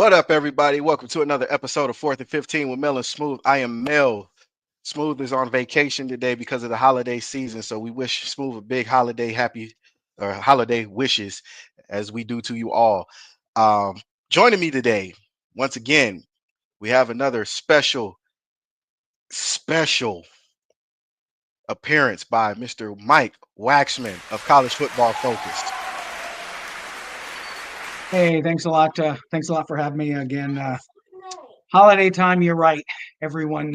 What up, everybody? Welcome to another episode of 4th and 15 with Mel and Smooth. I am Mel. Smooth is on vacation today because of the holiday season, so we wish Smooth a big holiday happy or holiday wishes as we do to you all. Um, Joining me today, once again, we have another special appearance by Mr. Mike Waxman of College Football Focus. Hey, thanks a lot. Thanks a lot for having me again. Holiday time, you're right. Everyone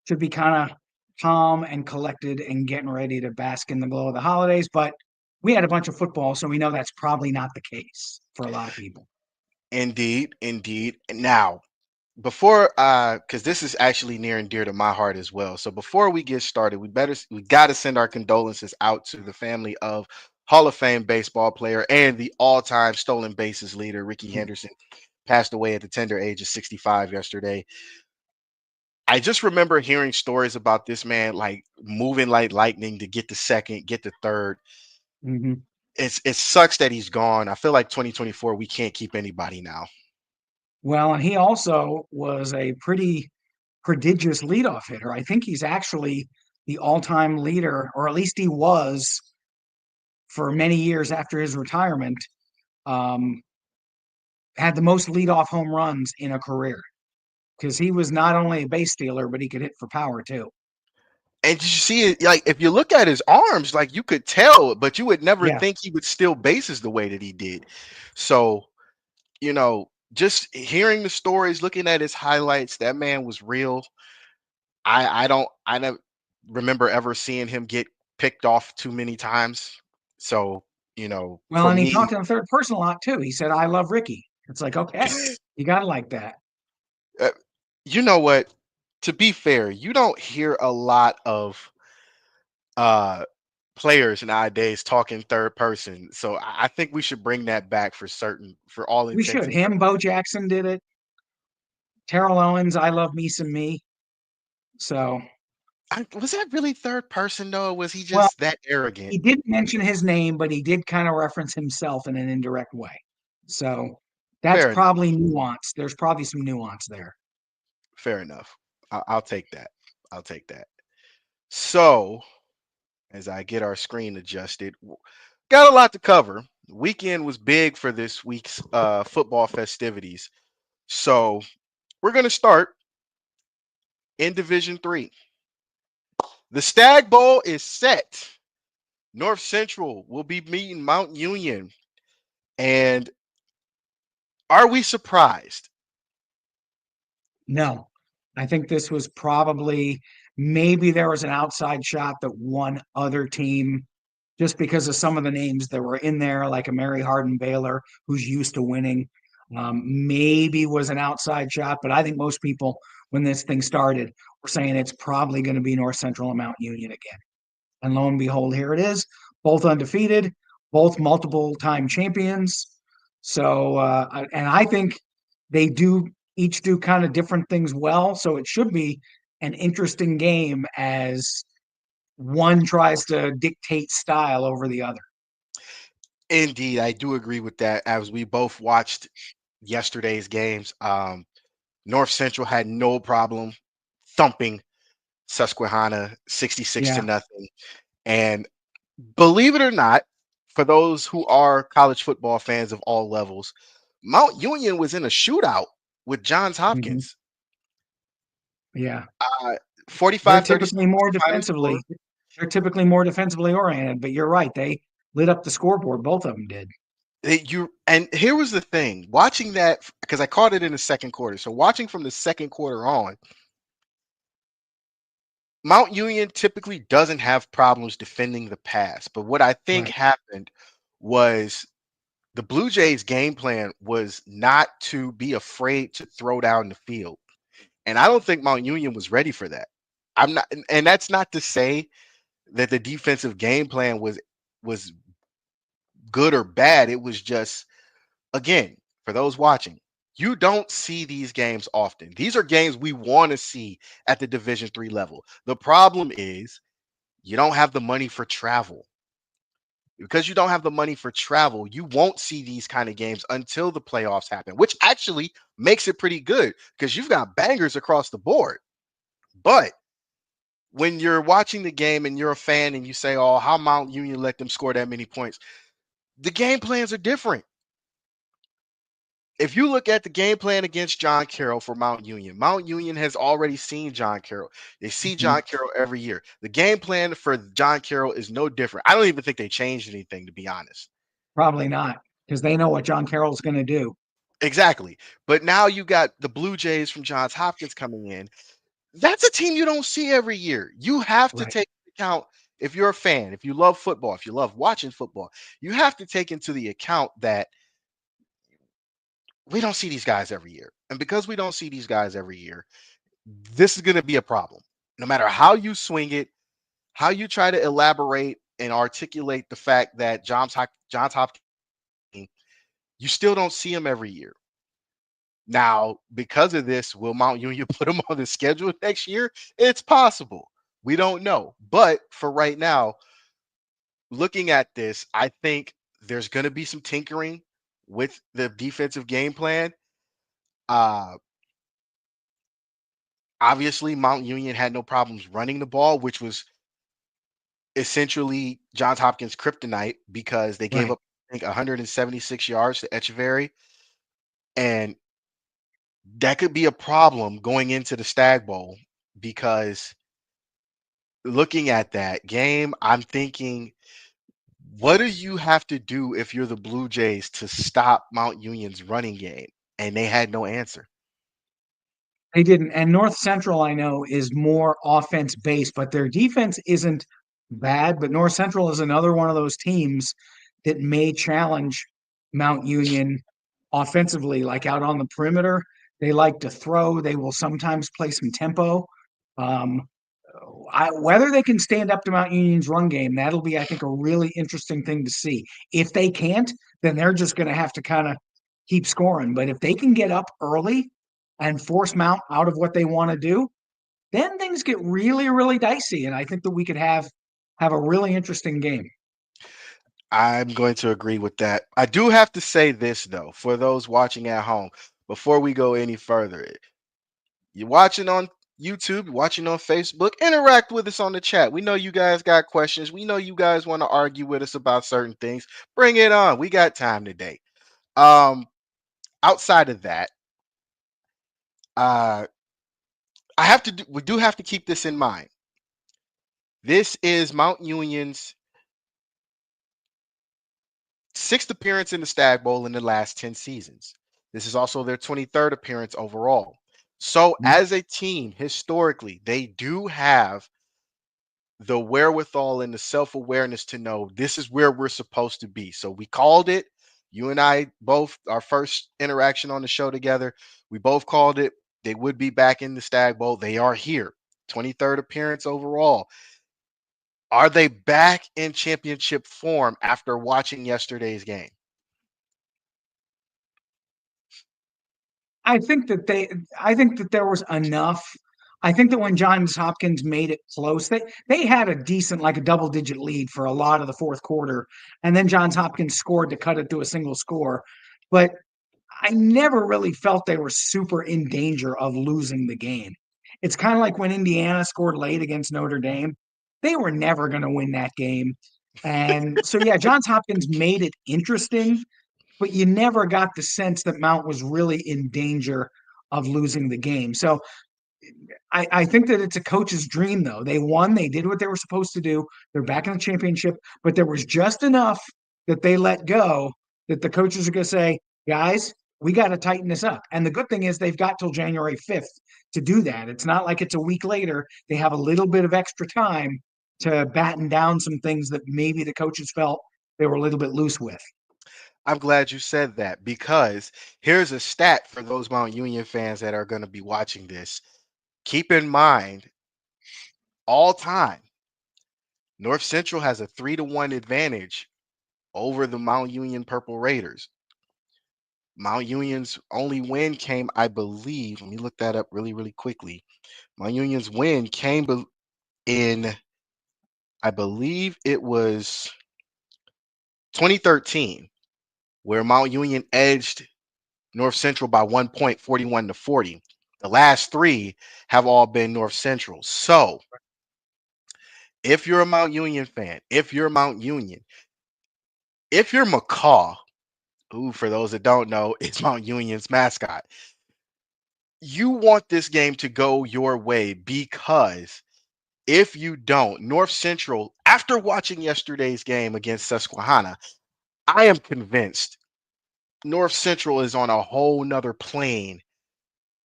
should be kind of calm and collected and getting ready to bask in the glow of the holidays. But we had a bunch of football, so we know that's probably not the case for a lot of people. Indeed, indeed. Now, before because this is actually near and dear to my heart as well, so before we get started, we got to send our condolences out to the family of Hall of Fame baseball player and the all-time stolen bases leader Ricky Henderson. Passed away at the tender age of 65 yesterday. I just remember hearing stories about this man like moving like lightning to get to second, get to third. Hmm. It sucks that he's gone. I feel like 2024 we can't keep anybody now. Well, and he also was a pretty prodigious leadoff hitter. I think he's actually the all-time leader, or at least he was for many years after his retirement. Um, had the most leadoff home runs in a career, because he was not only a base stealer, but he could hit for power too. And you see it, like if you look at his arms, like you could tell, but you would never Yeah. think he would steal bases the way that he did. So, just hearing the stories, looking at his highlights, that man was real. I never remember ever seeing him get picked off too many times. So, Well, for and he me, talked in the third person a lot too. He said, "I love Ricky." It's like, okay, you got to like that. uh, you know what? To be fair, you don't hear a lot of uh players nowadays talking third person. So I think we should bring that back for certain, for all We intents should. and Him, Bo Jackson did it. Terrell Owens, "I love me some me." So, was that really third person though? Or was he well, just that arrogant? he didn't mention his name, but he did kind of reference himself in an indirect way. So that's Fair enough. probably nuance. There's probably some nuance there. Fair enough. I'll take that. I'll take that. So as I get our screen adjusted, got a lot to cover. The weekend was big for this week's football festivities. So we're gonna start in Division Three. The Stag Bowl is set. North Central will be meeting Mount Union. And are we surprised? No, I think this was probably, maybe there was an outside shot that one other team, just because of some of the names that were in there, like a Mary Hardin Baylor, who's used to winning, maybe was an outside shot. But I think most people, when this thing started, were saying it's probably going to be North Central and Mount Union again. And lo and behold, here it is, both undefeated, both multiple time champions. So, and I think they do each do kind of different things well. So it should be an interesting game as one tries to dictate style over the other. Indeed, I do agree with that. As we both watched yesterday's games, North Central had no problem thumping Susquehanna 66 to Yeah. nothing. And believe it or not, for those who are college football fans of all levels, Mount Union was in a shootout with Johns Hmm. Hopkins. Yeah. Uh, They're 45-36 typically more the final score. defensively. They're typically more defensively oriented, but you're right. They lit up the scoreboard. Both of them did. And here was the thing, watching that because I caught it in the second quarter. So watching from the second quarter on, Mount Union typically doesn't have problems defending the pass. But what I think Right. happened was the Blue Jays game plan was not to be afraid to throw down the field. And I don't think Mount Union was ready for that. I'm not, and that's not to say that the defensive game plan was good or bad. It was just, again, for those watching, you don't see these games often. These are games we want to see at the Division 3 level. The problem is you don't have the money for travel. Because you don't have the money for travel, you won't see these kind of games until the playoffs happen, which actually makes it pretty good because you've got bangers across the board. But when you're watching the game and you're a fan and you say, "Oh, how Mount Union let them score that many points?" The game plans are different. If you look at the game plan against John Carroll for Mount Union has already seen John Carroll. They see Mhm. John Carroll every year. The game plan for John Carroll is no different. I don't even think they changed anything, to be honest. Probably not, because they know what John Carroll's going to do. Exactly. But now you got the Blue Jays from Johns Hopkins coming in. That's a team you don't see every year. You have to Right. take into account, if you're a fan, if you love football, if you love watching football, you have to take into the account that we don't see these guys every year. And because we don't see these guys every year, this is going to be a problem. No matter how you swing it, how you try to elaborate and articulate the fact that Johns Hopkins, you still don't see them every year. Now, because of this, will Mount Union put them on the schedule next year? It's possible. We don't know. But for right now, looking at this, I think there's going to be some tinkering with the defensive game plan. Uh, Obviously, Mount Union had no problems running the ball, which was essentially Johns Hopkins' kryptonite because they gave Right. up, I think, 176 yards to Echeverry. And that could be a problem going into the Stag Bowl because looking at that game, I'm thinking, what do you have to do if you're the Blue Jays to stop Mount Union's running game? And they had no answer. They didn't. And North Central, I know, is more offense based, but their defense isn't bad. But North Central is another one of those teams that may challenge Mount Union offensively, like out on the perimeter. They like to throw. They will sometimes play some tempo. Um, whether they can stand up to Mount Union's run game, that'll be, I think, a really interesting thing to see. If they can't, then they're just going to have to kind of keep scoring. But if they can get up early and force Mount out of what they want to do, then things get really, really dicey. And I think that we could have a really interesting game. I'm going to agree with that. I do have to say this, though, for those watching at home, before we go any further. You're watching on YouTube, you're watching on Facebook, interact with us on the chat. We know you guys got questions. We know you guys want to argue with us about certain things. Bring it on. We got time today. Um, Outside of that, uh, we do have to keep this in mind. This is Mount Union's sixth appearance in the Stag Bowl in the last 10 seasons. This is also their 23rd appearance overall. So, as a team, historically, they do have the wherewithal and the self-awareness to know this is where we're supposed to be. So we called it. You and I both, our first interaction on the show together, we both called it. They would be back in the Stag Bowl. They are here. 23rd appearance overall. Are they back in championship form after watching yesterday's game? I think that they I think that there was enough. I think that when Johns Hopkins made it close, they had a decent, like a double digit lead for a lot of the fourth quarter. And then Johns Hopkins scored to cut it to a single score. But I never really felt they were super in danger of losing the game. It's kind of like when Indiana scored late against Notre Dame. They were never going to win that game. And so, yeah, Johns Hopkins made it interesting, but you never got the sense that Mount was really in danger of losing the game. So I think that it's a coach's dream, though. They won, they did what they were supposed to do. They're back in the championship, but there was just enough that they let go that the coaches are going to say, guys, we got to tighten this up. And the good thing is they've got till January 5th to do that. It's not like it's a week later. They have a little bit of extra time to batten down some things that maybe the coaches felt they were a little bit loose with. I'm glad you said that because here's a stat for those Mount Union fans that are going to be watching this. Keep in mind, all time, North Central has a 3-1 advantage over the Mount Union Purple Raiders. Mount Union's only win came, I believe, let me look that up really, really quickly. Mount Union's win came in, I believe it was 2013, where Mount Union edged North Central by 1 point, 41-40. The last three have all been North Central. So if you're a Mount Union fan, if you're Mount Union, if you're McCaw, who for those that don't know is Mount Union's mascot, you want this game to go your way because if you don't, North Central, after watching yesterday's game against Susquehanna, I am convinced North Central is on a whole nother plane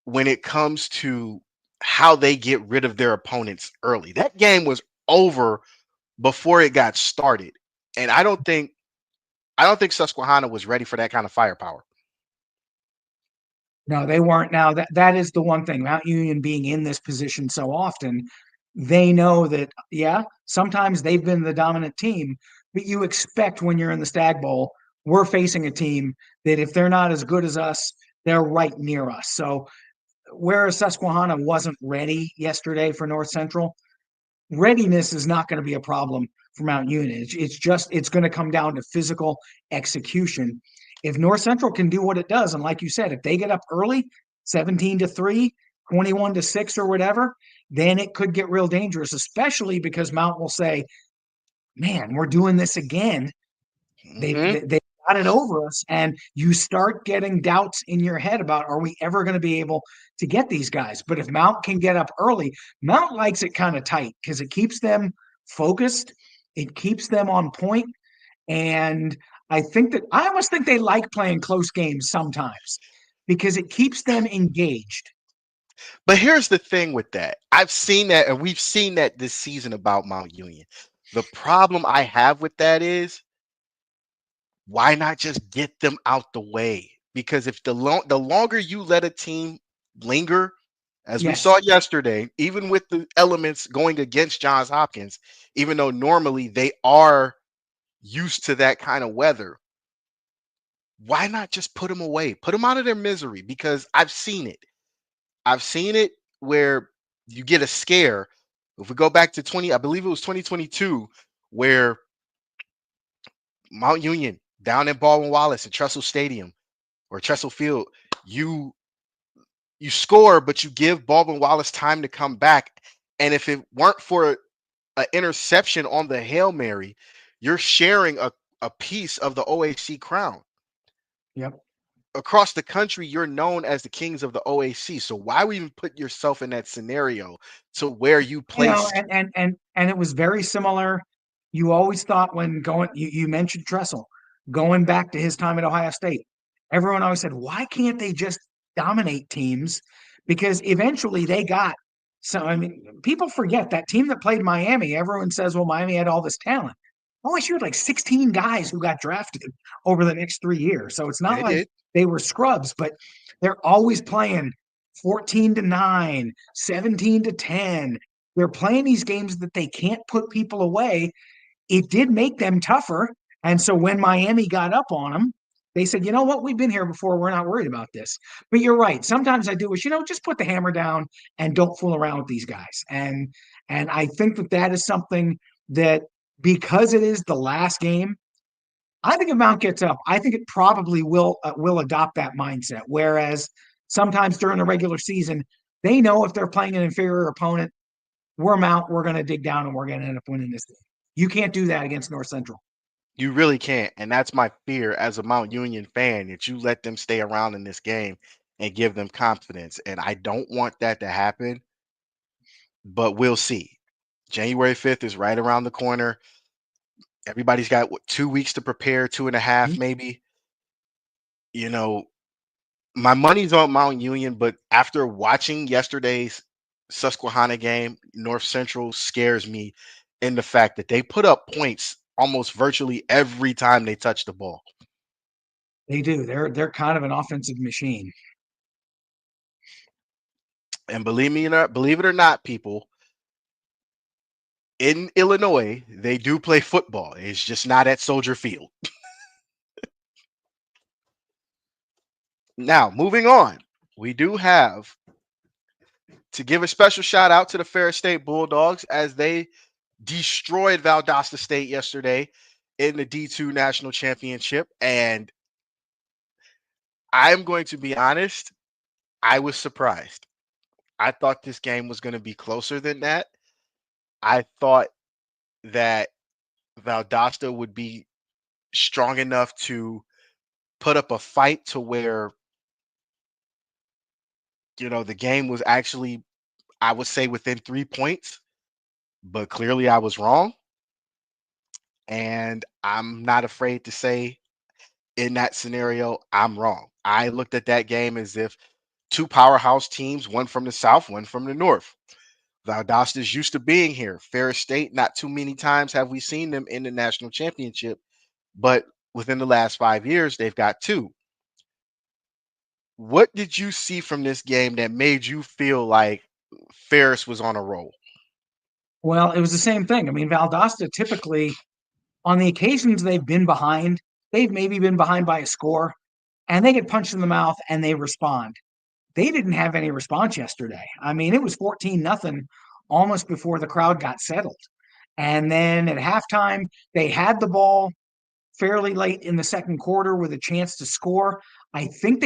when it comes to how they get rid of their opponents early. That game was over before it got started. And I don't think Susquehanna was ready for that kind of firepower. No, they weren't. Now that is the one thing. Mount Union being in this position so often, they know that yeah, sometimes they've been the dominant team, but you expect when you're in the Stag Bowl, we're facing a team that if they're not as good as us, they're right near us. So whereas Susquehanna wasn't ready yesterday for North Central, readiness is not going to be a problem for Mount Union. It's just it's going to come down to physical execution. If North Central can do what it does, and like you said, if they get up early, 17-3, 21-6, or whatever, then it could get real dangerous, especially because Mount will say, man, we're doing this again. They, Hmm. they they got it over us, and you start getting doubts in your head about are we ever going to be able to get these guys? But if Mount can get up early, Mount likes it kind of tight because it keeps them focused, it keeps them on point, and I almost think they like playing close games sometimes because it keeps them engaged. But here's the thing with that. I've seen that, and we've seen that this season about Mount Union. The problem I have with that is why not just get them out the way? Because if the longer you let a team linger, as we Yes. saw yesterday, even with the elements going against Johns Hopkins, even though normally they are used to that kind of weather, why not just put them away? Put them out of their misery because I've seen it. I've seen it where you get a scare. If we go back to 20, I believe it was 2022, where Mount Union down in Baldwin Wallace at Trestle Stadium or Trestle Field, you you score, but you give Baldwin Wallace time to come back. And if it weren't for an interception on the Hail Mary, you're sharing a piece of the OAC crown. Yep. Across the country, you're known as the kings of the OAC. So why would you even put yourself in that scenario to where you You know, place? and it was very similar. You always thought when going, you mentioned Tressel, going back to his time at Ohio State, everyone always said, why can't they just dominate teams? Because eventually they got so I mean, people forget that team that played Miami, everyone says, well, Miami had all this talent. OSU had like 16 guys who got drafted over the next 3 years. So it's not They like did. they were scrubs, but they're always playing 14-9, 17-10. They're playing these games that they can't put people away. It did make them tougher. And so when Miami got up on them, they said, you know what, we've been here before. We're not worried about this. But you're right. Sometimes I do wish, just put the hammer down and don't fool around with these guys. And I think that that is something that because it is the last game, I think if Mount gets up, I think it probably will adopt that mindset. Whereas sometimes during the regular season, they know if they're playing an inferior opponent, we're Mount, we're going to dig down and we're going to end up winning this game. You can't do that against North Central. You really can't. And that's my fear as a Mount Union fan that you let them stay around in this game and give them confidence. And I don't want that to happen, but we'll see. January 5th is right around the corner. Everybody's got 2 weeks to prepare, two and a half, Mhm. maybe. You know, my money's on Mount Union, but after watching yesterday's Susquehanna game, North Central scares me in the fact that they put up points almost virtually every time they touch the ball. They do. They're kind of an offensive machine. And believe it or not, people, in Illinois, they do play football. It's just not at Soldier Field. Now, moving on, we do have to give a special shout out to the Ferris State Bulldogs as they destroyed Valdosta State yesterday in the D2 national championship. And I'm going to be honest, I was surprised. I thought this game was going to be closer than that. I thought that Valdosta would be strong enough to put up a fight to where, the game was actually, I would say, within 3 points, but clearly I was wrong. And I'm not afraid to say in that scenario, I'm wrong. I looked at that game as if two powerhouse teams, one from the South, one from the North. Valdosta's used to being here. Ferris State, not too many times have we seen them in the national championship, but within the last 5 years, they've got two. What did you see from this game that made you feel like Ferris was on a roll? Well, it was the same thing. I mean, Valdosta typically, on the occasions they've been behind, they've maybe been behind by a score, and they get punched in the mouth and they respond. They didn't have any response yesterday. I mean, it was 14-0 almost before the crowd got settled. And then at halftime, they had the ball fairly late in the second quarter with a chance to score. I think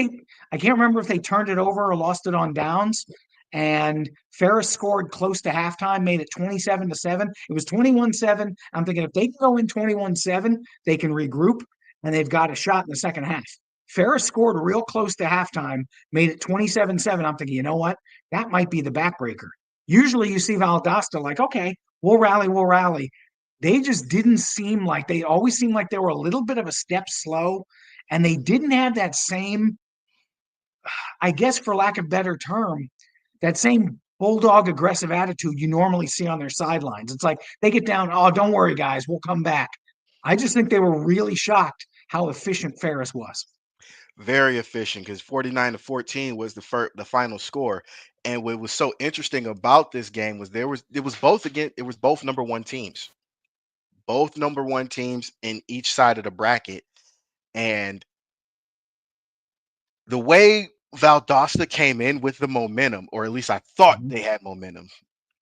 I can't remember if they turned it over or lost it on downs. And Ferris scored close to halftime, made it 27-7. It was 21-7. I'm thinking if they can go in 21-7, they can regroup and they've got a shot in the second half. Ferris scored real close to halftime, made it 27-7. I'm thinking, you know what? That might be the backbreaker. Usually you see Valdosta like, okay, we'll rally, we'll rally. They just didn't seem like they always seemed like they were a little bit of a step slow, and they didn't have that same, I guess, for lack of better term, that same bulldog aggressive attitude you normally see on their sidelines. It's like they get down, oh, don't worry, guys, we'll come back. I just think they were really shocked how efficient Ferris was. Very efficient because 49-14 was the final score. And what was so interesting about this game was it was both number one teams. Both number one teams in each side of the bracket. And the way Valdosta came in with the momentum, or at least I thought Mhm. they had momentum,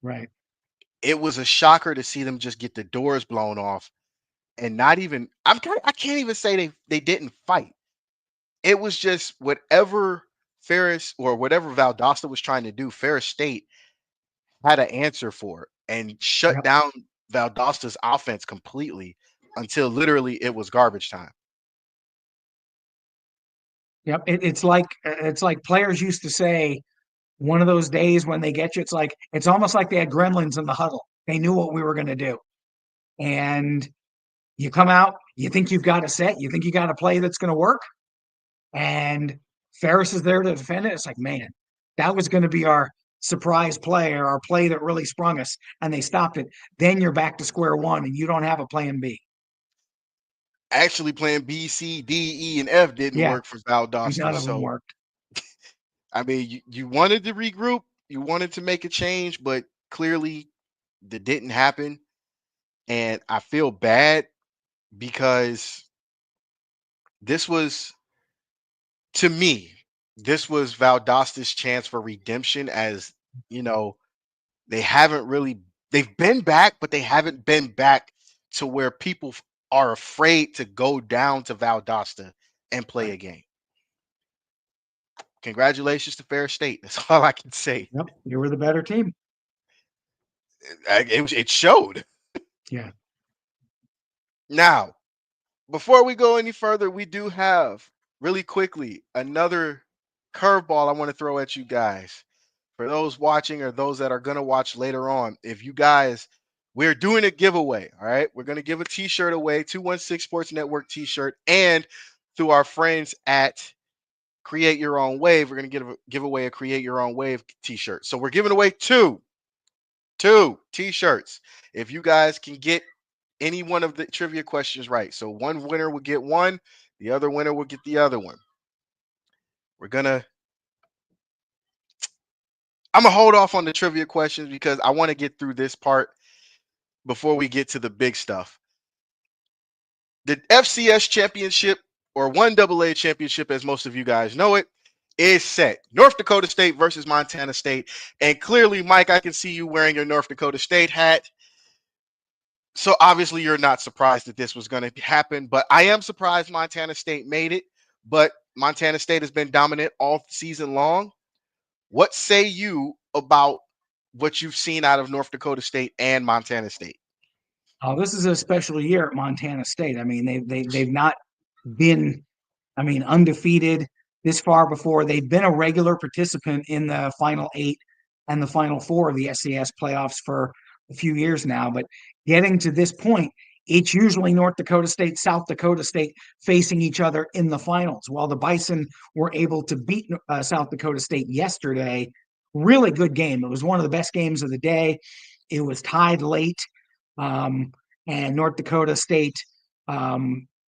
Right. it was a shocker to see them just get the doors blown off and not even I can't even say they didn't fight. It was just whatever Ferris or whatever Valdosta was trying to do, Ferris State had an answer for it and shut Yep. down Valdosta's offense completely until literally it was garbage time. Yep. It's like players used to say, one of those days when they get you, it's almost like they had gremlins in the huddle. They knew what we were going to do. And you come out, you think you've got a set, you think you got a play that's going to work, and Ferris is there to defend it. It's like, man, that was going to be our surprise play or our play that really sprung us, and they stopped it. Then you're back to square one, and you don't have a plan B. Actually, playing B, C, D, E, and F didn't Yeah, work for Valdosta. none of them So, worked. I mean, you wanted to regroup, you wanted to make a change, but clearly that didn't happen. And I feel bad because this was, to me, this was Valdosta's chance for redemption as, you know, they haven't really, they've been back, but they haven't been back to where people are afraid to go down to Valdosta and play Right. a game. Congratulations to Fair State. That's all I can say. Yep, you were the better team. It showed. Yeah. Now, before we go any further, we do have really quickly another curveball I want to throw at you guys. For those watching or those that are going to watch later on, if you guys, we're doing a giveaway. All right. We're going to give a t shirt away, 216 Sports Network t shirt. And through our friends at Create Your Own Wave, we're going to give away a Create Your Own Wave t shirt. So we're giving away two t-shirts if you guys can get any one of the trivia questions right. So one winner will get one, the other winner will get the other one. We're gonna I'm gonna hold off on the trivia questions because I want to get through this part before we get to the big stuff. The FCS championship, or 1AA championship as most of you guys know it, is set. North Dakota State versus Montana State. And clearly, Mike, I can see you wearing your North Dakota State hat. So obviously you're not surprised that this was going to happen, but I am surprised Montana State made it. But Montana State has been dominant all season long. What say you about what you've seen out of North Dakota State and Montana State? Oh, this is a special year at Montana State. I mean, they've not been, I mean, undefeated this far before. They've been a regular participant in the Final Eight and the Final Four of the SCS playoffs for a few years now. But getting to this point, it's usually North Dakota State, South Dakota State facing each other in the finals. While the Bison were able to beat South Dakota State yesterday, really good game. It was one of the best games of the day. It was tied late, um, and North Dakota State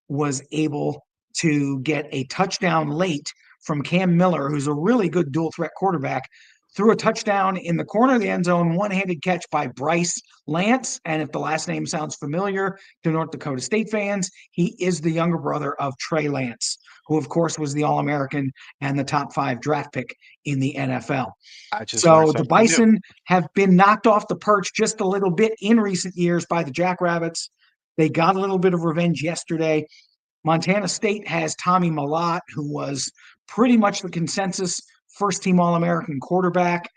was able to get a touchdown late from Cam Miller, who's a really good dual threat quarterback, threw a touchdown in the corner of the end zone, one-handed catch by Bryce Lance. And if the last name sounds familiar to North Dakota State fans, he is the younger brother of Trey Lance, who of course was the All-American and the top 5 draft pick in the NFL. I just learned So the something new. Bison have been knocked off the perch just a little bit in recent years by the Jackrabbits. They got a little bit of revenge yesterday. Montana State has Tommy Mellott, who was pretty much the consensus first team All American quarterback.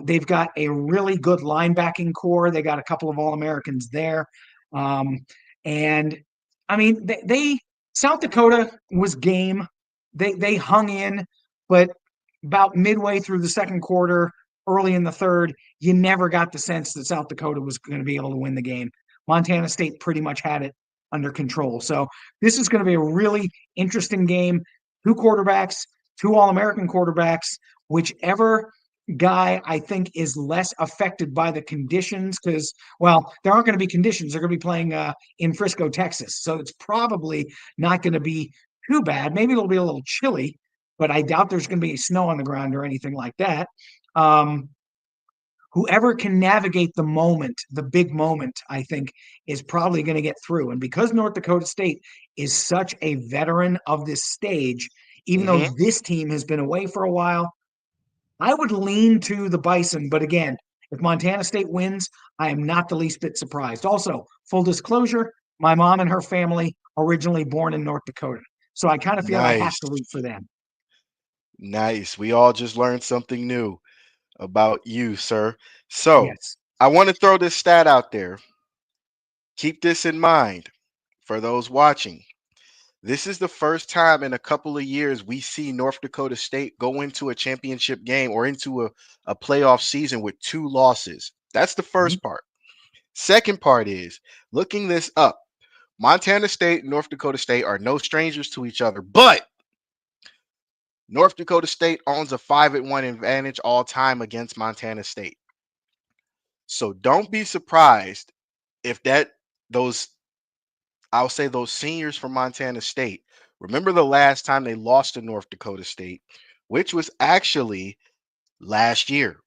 They've got a really good linebacking core. They got a couple of All Americans there. Um, and I mean, South Dakota was game. They hung in, but about midway through the second quarter, early in the third, you never got the sense that South Dakota was going to be able to win the game. Montana State pretty much had it under control. So this is going to be a really interesting game. Two quarterbacks, two All-American quarterbacks, whichever guy I think is less affected by the conditions, because, well, there aren't going to be conditions. They're going to be playing in Frisco, Texas. So it's probably not going to be too bad. Maybe it'll be a little chilly, but I doubt there's going to be snow on the ground or anything like that. Um, Whoever can navigate the moment, the big moment, I think, is probably going to get through. And because North Dakota State is such a veteran of this stage, even though Hmm. this team has been away for a while, I would lean to the Bison. But again, if Montana State wins, I am not the least bit surprised. Also, full disclosure, my mom and her family originally born in North Dakota. So I kind of feel I have Nice. to root for them. Nice. We all just learned something new about you, sir. So Yes. I want to throw this stat out there. Keep this in mind for those watching. This is the first time in a couple of years we see North Dakota State go into a championship game or into a playoff season with 2 losses. That's the Mhm. first part. Second part is looking this up. Montana State and North Dakota State are no strangers to each other, but North Dakota State owns a 5-1 advantage all time against Montana State. So don't be surprised if those I'll say those seniors from Montana State remember the last time they lost to North Dakota State, which was actually last year,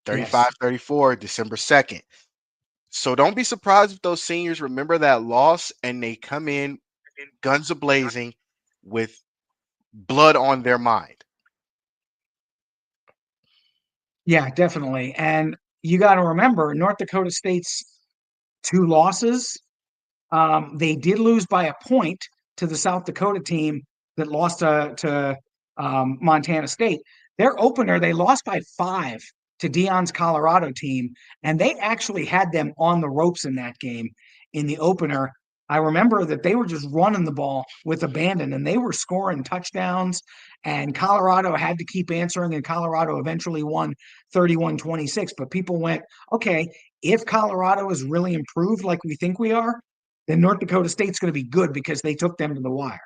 Yes. 35-34, December 2nd. So don't be surprised if those seniors remember that loss and they come in guns a blazing with blood on their mind. Yeah, definitely. And you got to remember North Dakota State's 2 losses. They did lose by a point to the South Dakota team that lost to Montana State. Their opener, they lost by 5 to Dion's Colorado team, and they actually had them on the ropes in that game in the opener. I remember that they were just running the ball with abandon and they were scoring touchdowns, and Colorado had to keep answering, and Colorado eventually won 31-26. But people went, okay, if Colorado is really improved like we think we are, then North Dakota State's going to be good because they took them to the wire.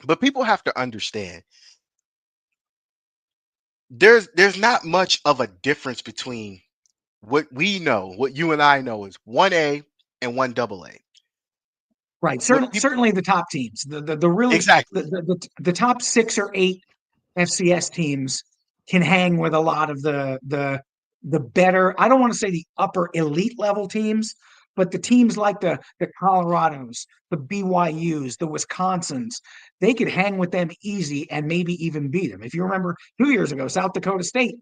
But people have to understand there's not much of a difference between what we know, what you and I know is 1A and 1AA. Right. What Certainly, people certainly the top teams, the really exactly. the top 6 or 8 FCS teams can hang with a lot of the better. I don't want to say the upper elite level teams, but the teams like the Colorados, the BYU's, the Wisconsins, they could hang with them easy and maybe even beat them. If you remember 2 years ago, South Dakota State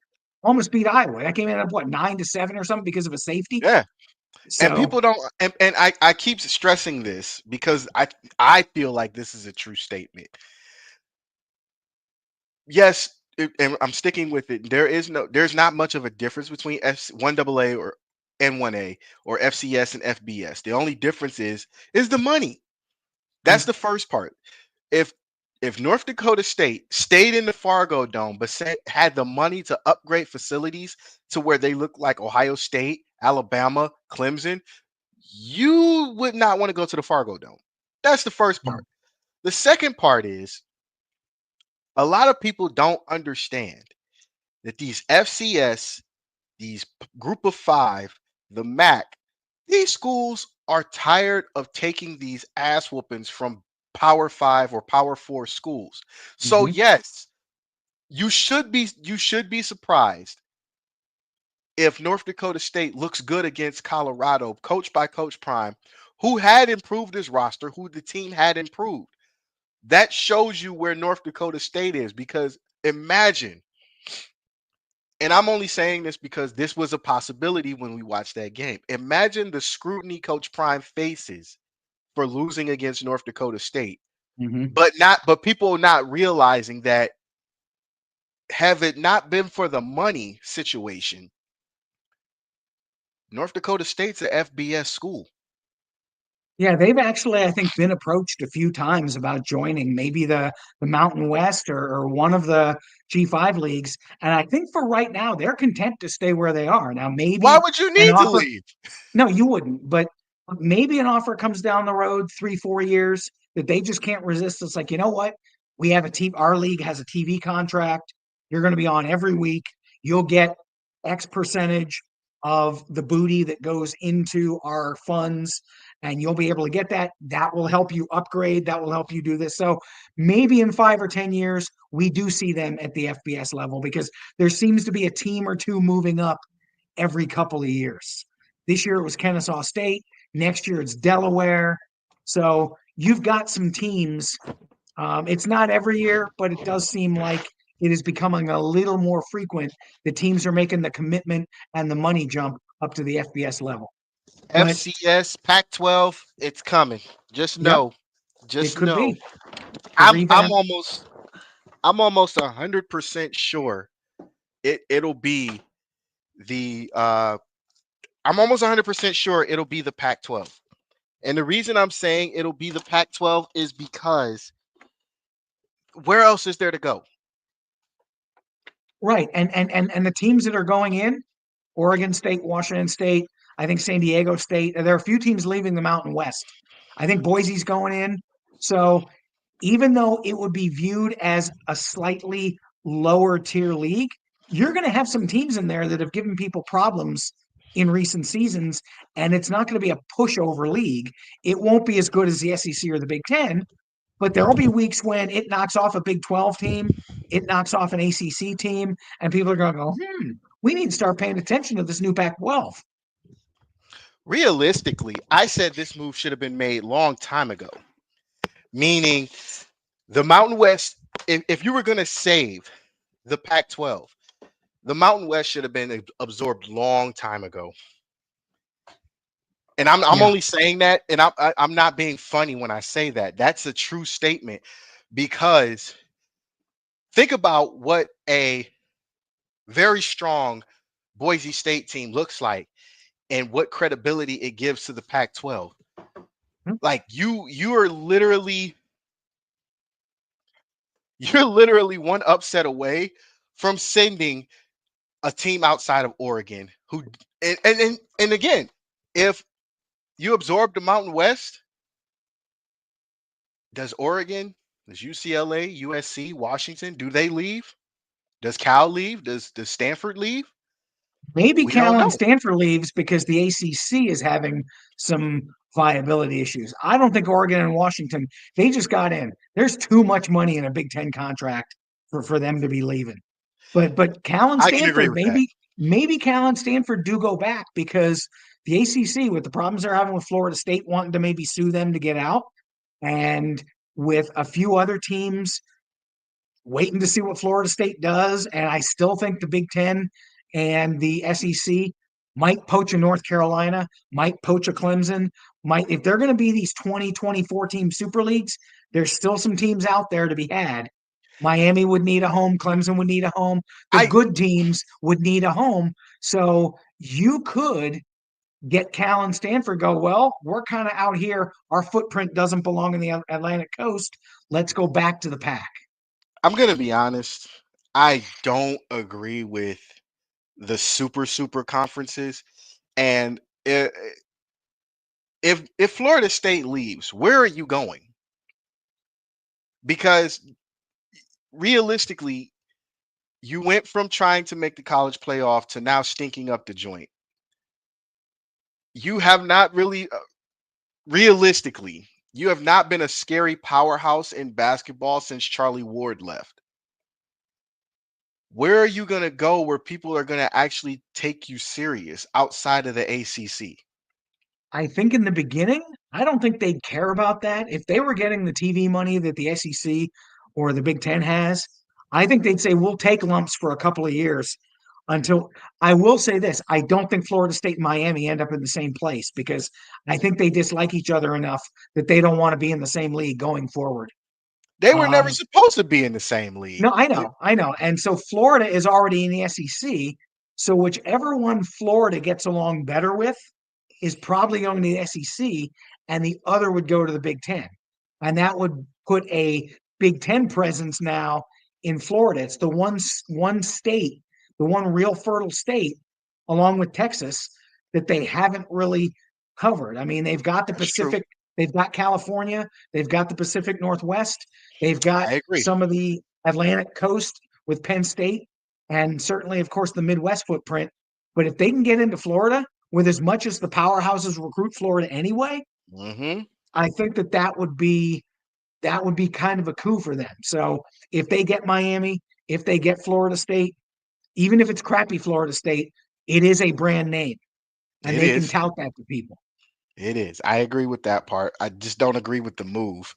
almost beat Iowa. That game ended up what 9-7 or something because of a safety. Yeah. And So, people don't, and I keep stressing this because I feel like this is a true statement. Yes, and I'm sticking with it. There's not much of a difference between one AA or N1A or FCS and FBS. The only difference is the money. That's the first part. If if North Dakota State stayed in the Fargo Dome but had the money to upgrade facilities to where they look like Ohio State, Alabama, Clemson, you would not want to go to the Fargo Dome. That's the first no. part. The second part is a lot of people don't understand that these FCS, these group of five, the MAC, these schools are tired of taking these ass whoopings from Power Five or Power Four schools. So Mhm. yes, you should be surprised if North Dakota State looks good against Colorado, coached by Coach Prime, who had improved his roster, who the team had improved. That shows you where North Dakota State is because imagine, and I'm only saying this because this was a possibility when we watched that game. Imagine the scrutiny Coach Prime faces for losing against North Dakota State, Mhm. but people not realizing that have it not been for the money situation, North Dakota State's a FBS school. Yeah, they've actually, I think, been approached a few times about joining maybe the Mountain West or one of the G5 leagues. And I think for right now, they're content to stay where they are. Now, Why maybe would you an need to offer. leave? No, you wouldn't. But maybe an offer comes down the road 3, 4 years that they just can't resist. It's like, you know what? We have a team. Our league has a TV contract. You're going to be on every week. You'll get X percentage of the booty that goes into our funds, and you'll be able to get that. That will help you upgrade. That will help you do this. So maybe in 5 or 10 years, we do see them at the FBS level because there seems to be a team or two moving up every couple of years. This year it was Kennesaw State. Next year it's Delaware. So you've got some teams. It's not every year, but it does seem like it is becoming a little more frequent. The teams are making the commitment and the money jump up to the FBS level. But FCS, Pac-12, it's coming. Just yep, know, it just could know. be the I'm I'm revamp. almost I'm almost 100% sure it'll be the I'm almost 100% sure it'll be the Pac-12. And the reason I'm saying it'll be the Pac-12 is because where else is there to go? Right. And the teams that are going in, Oregon State, Washington State, I think San Diego State, there are a few teams leaving the Mountain West. I think Boise's going in. So even though it would be viewed as a slightly lower tier league, you're going to have some teams in there that have given people problems in recent seasons, and it's not going to be a pushover league. It won't be as good as the SEC or the Big Ten, but there will be weeks when it knocks off a Big 12 team, it knocks off an ACC team, and people are going to go, we need to start paying attention to this new Pac 12. Realistically, I said this move should have been made long time ago. Meaning the Mountain West, if you were going to save the Pac-12, the Mountain West should have been absorbed long time ago. And I'm Yeah. only saying that, and I'm not being funny when I say that. That's a true statement because think about what a very strong Boise State team looks like and what credibility it gives to the Pac-12. Like you're literally one upset away from sending a team outside of Oregon who and again, if you absorb the Mountain West, does Oregon, does UCLA, USC, Washington, do they leave? Does Cal leave? Does Stanford leave? Maybe We don't Cal and know. Stanford leaves because the ACC is having some viability issues. I don't think Oregon and Washington, they just got in. There's too much money in a Big Ten contract for them to be leaving. But Cal and I can agree Stanford, with that. maybe Cal and Stanford do go back because the ACC, with the problems they're having with Florida State wanting to maybe sue them to get out, and with a few other teams waiting to see what Florida State does, and I still think the Big Ten and the SEC might poach a North Carolina, might poach a Clemson, might if they're going to be these 2024 team super leagues, there's still some teams out there to be had. Miami would need a home, Clemson would need a home, the I good teams would need a home. So you could get Cal and Stanford go, well, we're kind of out here. Our footprint doesn't belong in the Atlantic coast. Let's go back to the pack. I'm gonna be honest. I don't agree with the super conferences. And if Florida State leaves, where are you going? Because realistically, you went from trying to make the college playoff to now stinking up the joint. You have not really, realistically, you have not been a scary powerhouse in basketball since Charlie Ward left. Where are you going to go where people are going to actually take you serious outside of the ACC? I think in the beginning, I don't think they'd care about that. If they were getting the TV money that the SEC or the Big Ten has, I think they'd say, we'll take lumps for a couple of years until I will say this. I don't think Florida State and Miami end up in the same place because I think they dislike each other enough that they don't want to be in the same league going forward. They were never Um, supposed to be in the same league. no, I know. And so Florida is already in the SEC. So whichever one Florida gets along better with is probably going to the SEC, and the other would go to the Big Ten. And that would put a Big Ten presence now in Florida. It's the one state, the one real fertile state, along with Texas, that they haven't really covered. I mean, they've got the That's true. Pacific, they've got California, they've got the Pacific Northwest, they've got I agree. some of the Atlantic coast with Penn State, and certainly, of course, the Midwest footprint. But if they can get into Florida, with as much as the powerhouses recruit Florida anyway, Hmm. I think that would be kind of a coup for them. So if they get Miami, if they get Florida State, even if it's crappy Florida State, it is a brand name, and It they can is. tout that to people. It is. I agree with that part. I just don't agree with the move.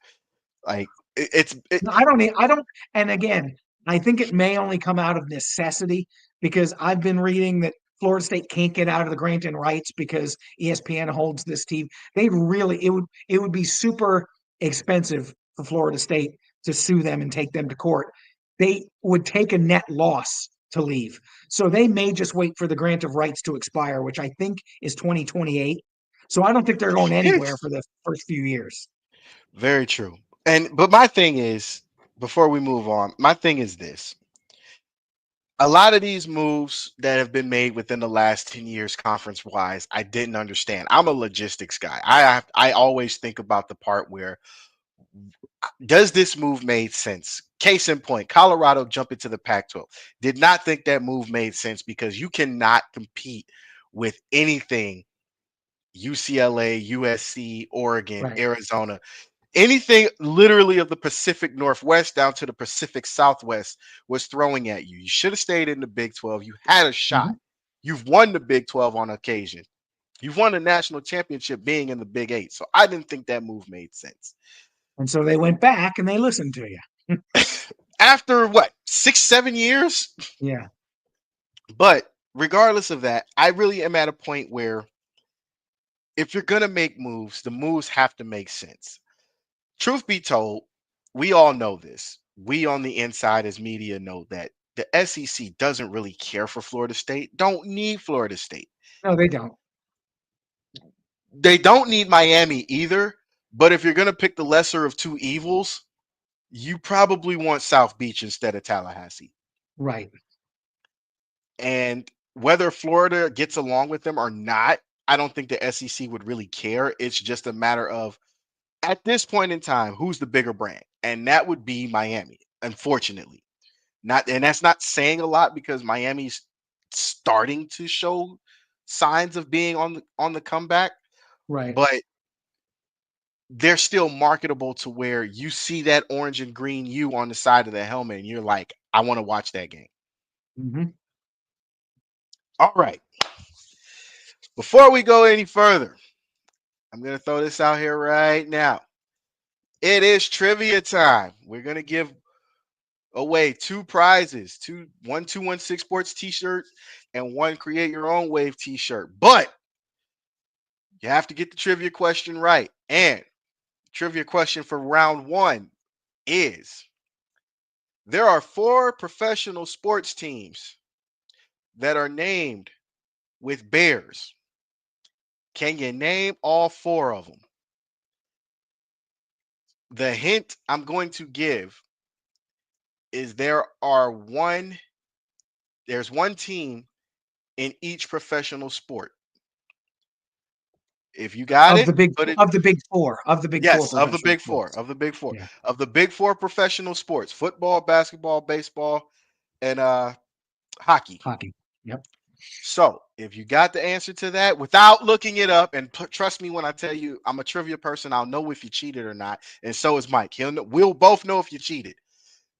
Like it's it, No, I don't. And again, I think it may only come out of necessity because I've been reading that Florida State can't get out of the Granton rights because ESPN holds this team. They really it would be super expensive for Florida State to sue them and take them to court. They would take a net loss to leave. So they may just wait for the grant of rights to expire, which I think is 2028. So I don't think they're going it anywhere is for the first few years. very true. And but my thing is, before we move on, my thing is this. A lot of these moves that have been made within the last 10 years conference wise, I didn't understand. I'm a logistics guy. I always think about the part where does this move made sense? Case in point, Colorado jumping to the Pac-12. Did not think that move made sense because you cannot compete with anything UCLA, USC, Oregon, Right. Arizona, anything literally of the Pacific Northwest down to the Pacific Southwest was throwing at you. You should have stayed in the Big 12. You had a shot. Mm-hmm. You've won the Big 12 on occasion. You've won a national championship being in the Big 8. So I didn't think that move made sense. And so they went back and they listened to you. After what, 6, 7 years? Yeah. But regardless of that, I really am at a point where if you're going to make moves, the moves have to make sense. Truth be told, we all know this. We on the inside as media know that the SEC doesn't really care for Florida State, don't need Florida State. No, they don't. They don't need Miami either. But if you're going to pick the lesser of two evils, you probably want South Beach instead of Tallahassee. Right. And whether Florida gets along with them or not, I don't think the SEC would really care. It's just a matter of at this point in time, who's the bigger brand? And that would be Miami, unfortunately. Not and that's not saying a lot because Miami's starting to show signs of being on the comeback, Right. but they're still marketable to where you see that orange and green U on the side of the helmet and you're like, I want to watch that game. Hmm. All right. Before we go any further, I'm going to throw this out here right now. It is trivia time. We're going to give away two prizes, two 1216 Sports t-shirt and one create your own wave t-shirt. But you have to get the trivia question right. And trivia question for round one is there are four professional sports teams that are named with bears. Can you name all four of them? The hint I'm going to give is there's one team in each professional sport. If you got Of it, the big put it. of the big four of the big four Yes, of the professional big four, sports. of the big four, Yeah, of the big four professional sports: football, basketball, baseball, and hockey. hockey. Yep. So, if you got the answer to that without looking it up, and trust me when I tell you, I'm a trivia person. I'll know if you cheated or not, and so is Mike. He'll know, we'll both know if you cheated.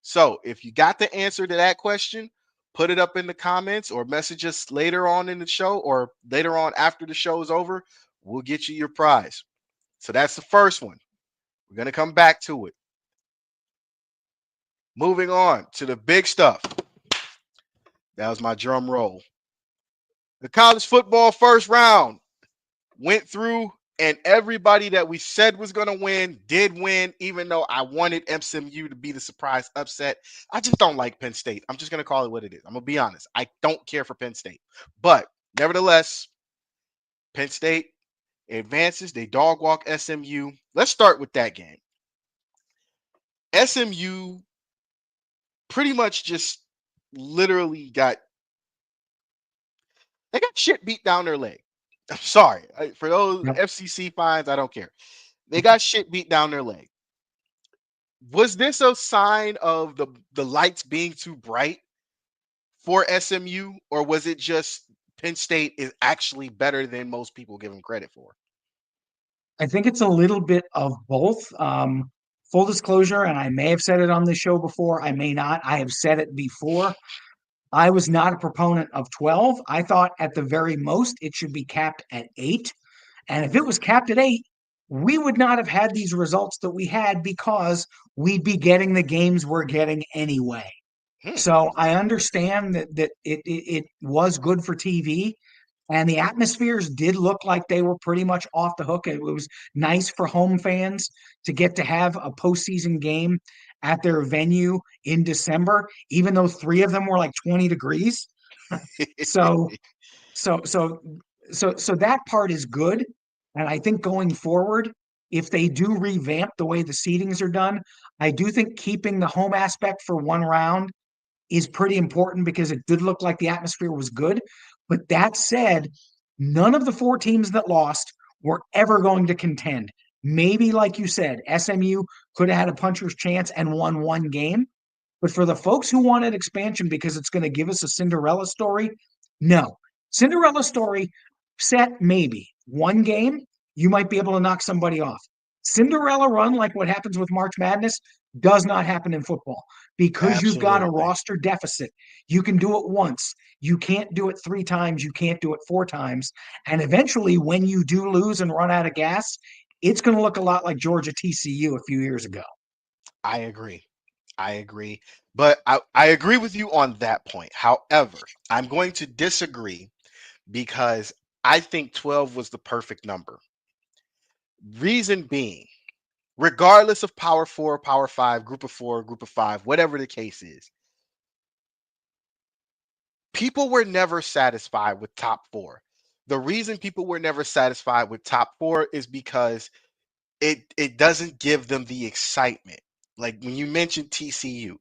So, if you got the answer to that question, put it up in the comments or message us later on in the show or later on after the show is over. We'll get you your prize. So that's the first one. We're gonna come back to it. Moving on to the big stuff. That was my drum roll. The college football first round went through, and everybody that we said was going to win did win, even though I wanted MSMU to be the surprise upset. I just don't like Penn State. I'm just going to call it what it is. I'm going to be honest. I don't care for Penn State. But nevertheless, Penn State advances. They dog walk SMU. Let's start with that game. SMU pretty much just literally got shit beat down their leg. I'm sorry. For those Yep. FCC fines, I don't care. They got shit beat down their leg. Was this a sign of the lights being too bright for SMU, or was it just Penn State is actually better than most people give them credit for? I think it's a little bit of both. Full disclosure, and I may have said it on this show before, I may not. I have said it before. I was not a proponent of 12. I thought at the very most it should be capped at 8. And if it was capped at 8, we would not have had these results that we had because we'd be getting the games we're getting anyway. So I understand that it was good for TV. And the atmospheres did look like they were pretty much off the hook. It was nice for home fans to get to have a postseason game at their venue in December, even though three of them were like 20 degrees. So, so, so, so that part is good. And I think going forward, if they do revamp the way the seedings are done, I do think keeping the home aspect for one round is pretty important because it did look like the atmosphere was good. But that said, none of the four teams that lost were ever going to contend. Maybe, like you said, SMU could have had a puncher's chance and won one game. But for the folks who wanted expansion because it's going to give us a Cinderella story, no. Cinderella story set, maybe. One game, you might be able to knock somebody off. Cinderella run, like what happens with March Madness, does not happen in football because you've got a Absolutely. roster deficit. You can do it once. You can't do it three times. You can't do it four times. And eventually, when you do lose and run out of gas, it's going to look a lot like Georgia TCU a few years ago. I agree. I agree. But I agree with you on that point. However, I'm going to disagree because I think 12 was the perfect number. Reason being, regardless of power four, power five, group of five, whatever the case is, people were never satisfied with top four. The reason people were never satisfied with top four is because it doesn't give them the excitement. Like when you mentioned TCU,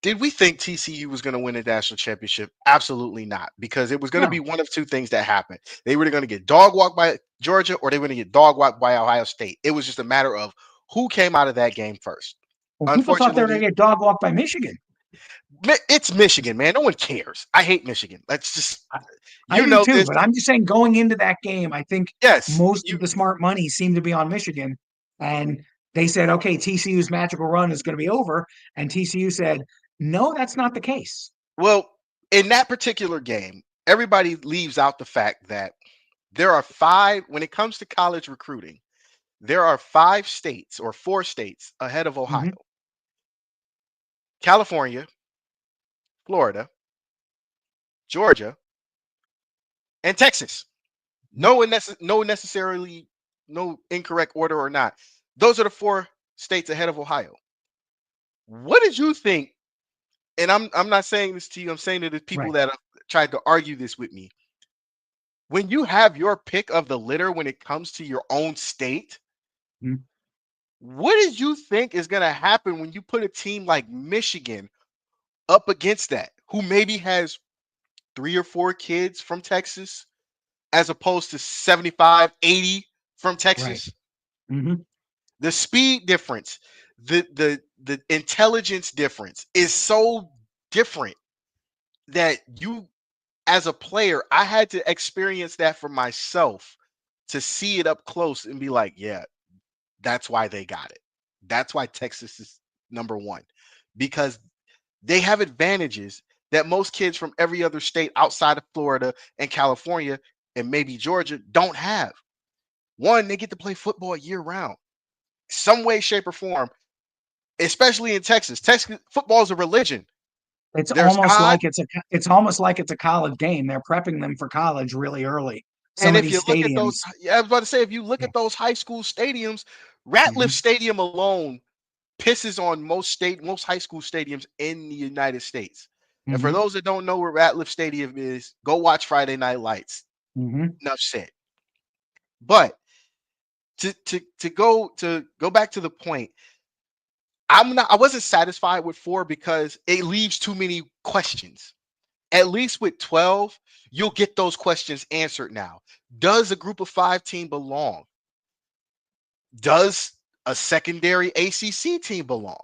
did we think TCU was going to win a national championship? Absolutely not, because it was going to be No. one of two things that happened. They were going to get dog walked by Georgia, or they were going to get dog walked by Ohio State. It was just a matter of who came out of that game first. Well, people thought they were going Unfortunately, to get dog walked by Michigan. It's Michigan, man. No one cares. I hate Michigan. Let's just, I, I you do know too, this. but I'm just saying going into that game, I think Yes, most you. of the smart money seemed to be on Michigan. And they said, okay, TCU's magical run is going to be over. And TCU said, no, that's not the case. Well, in that particular game, everybody leaves out the fact that there are five, when it comes to college recruiting, there are five states or four states ahead of Mm-hmm. Ohio: California, Florida, Georgia, and Texas. No necessarily no incorrect order or not. Those are the four states ahead of Ohio. What did you think? And I'm not saying this to you. I'm saying to the people Right. that have tried to argue this with me. When you have your pick of the litter when it comes to your own state, Mhm. what did you think is going to happen when you put a team like Michigan up against that, who maybe has 3 or 4 kids from Texas, as opposed to 75, 80 from Right. Texas? Hmm. The speed difference, the intelligence difference is so different that you, as a player, I had to experience that for myself to see it up close and be like, yeah, that's why they got it. That's why Texas is number one, because they have advantages that most kids from every other state outside of Florida and California and maybe Georgia don't have. One, they get to play football year round, some way, shape, or form, especially in Texas. Texas football is a religion. There's God. It's almost like it's a college game. They're prepping them for college really early. Some And of if you these look at those, stadiums. yeah, I was about to say, if you look Yeah. at those high school stadiums, Hmm. Ratliff Stadium alone pisses on most high school stadiums in the United States. And for Hmm. those that don't know where Ratliff Stadium is, go watch Friday Night Lights. Hmm. Enough said. But to go back to the point, I wasn't satisfied with 4 because it leaves too many questions. At least with 12, you'll get those questions answered now. Does a group of 5 team belong? Does a secondary ACC team belong?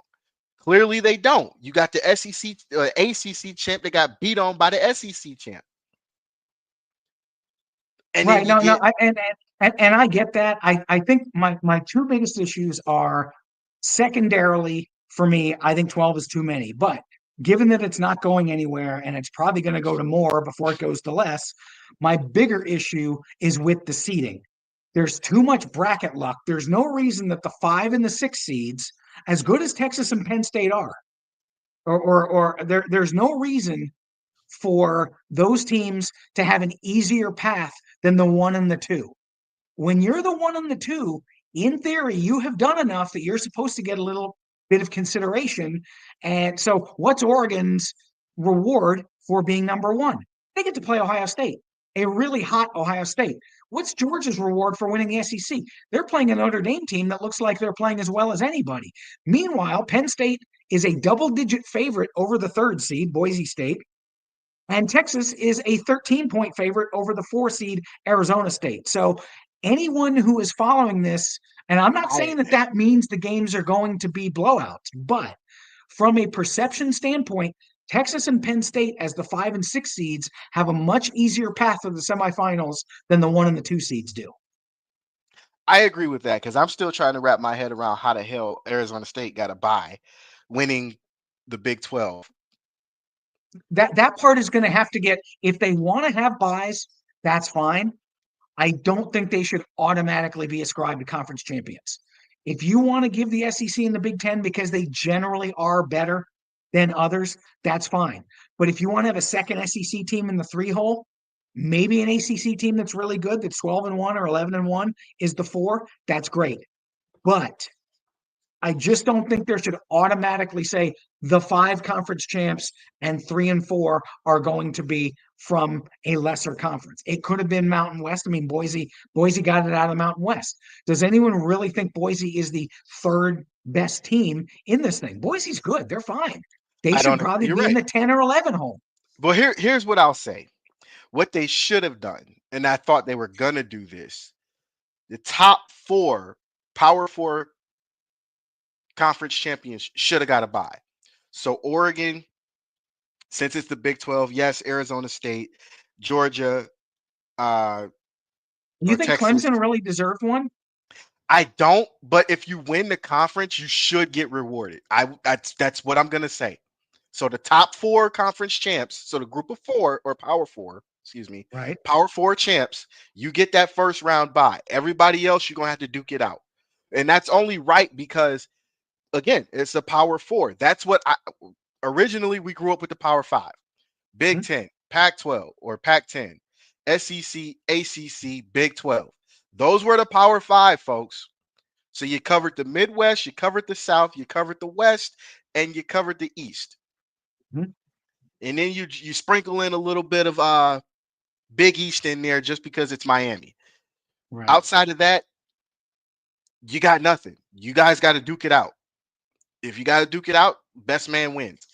Clearly, they don't. You got the SEC, ACC champ that got beat on by the SEC champ, and then Right. you No, no, get and I get that. I think my two biggest issues are secondarily for me, I think 12 is too many. But given that it's not going anywhere and it's probably going to go to more before it goes to less, my bigger issue is with the seeding. There's too much bracket luck. There's no reason that the 5 and the 6 seeds, as good as Texas and Penn State are, there's no reason for those teams to have an easier path than the 1 and the 2. When you're the 1 and the 2, in theory, you have done enough that you're supposed to get a little bit of consideration. And so, what's Oregon's reward for being number 1? They get to play Ohio State, a really hot Ohio State. What's Georgia's reward for winning the SEC? They're playing a Notre Dame team that looks like they're playing as well as anybody. Meanwhile, Penn State is a double-digit favorite over the 3rd seed, Boise State. And Texas is a 13-point favorite over the 4 seed Arizona State. So anyone who is following this, and I'm not I saying that that means the games are going to be blowouts, but from a perception standpoint, Texas and Penn State as the 5 and 6 seeds have a much easier path to the semifinals than the 1 and the 2 seeds do. I agree with that because I'm still trying to wrap my head around how the hell Arizona State got a bye, winning the Big 12. That part is going to have to get, if they want to have buys, that's fine. I don't think they should automatically be ascribed to conference champions. If you want to give the SEC and the Big Ten because they generally are better than others, that's fine. But if you want to have a second SEC team in the 3 hole, maybe an ACC team that's really good, that's 12-1 or 11-1 is the 4, that's great. But I just don't think there should automatically say the 5 conference champs and 3 and 4 are going to be from a lesser conference. It could have been Mountain West. I mean, Boise got it out of the Mountain West. Does anyone really think Boise is the 3rd best team in this thing? Boise's good. They're fine. They I should don't. probably You're be in right. the 10 or 11 hole. But here's what I'll say. What they should have done, and I thought they were gonna do this. The top 4 Power 4 conference champions should have got a bye. So Oregon, since it's the Big 12, yes, Arizona State, Georgia, uh, You or think Texas. Clemson really deserved one? I don't, but if you win the conference, you should get rewarded. That's what I'm gonna say. So the top 4 conference champs, so the group of 4 or power 4, excuse me, Right. power 4 champs, you get that first round bye. Everybody else, you're gonna have to duke it out. And that's only right because again, it's a power 4. That's what I originally we grew up with the power 5. Big Mhm. 10, Pac 12, or Pac 10. SEC, ACC, Big 12. Those were the Power Five, folks. So you covered the Midwest, you covered the South, you covered the West, and you covered the East. Mhm. And then you sprinkle in a little bit of Big East in there just because it's Miami. Right. Outside of that, you got nothing. You guys got to duke it out. If you got to duke it out, best man wins.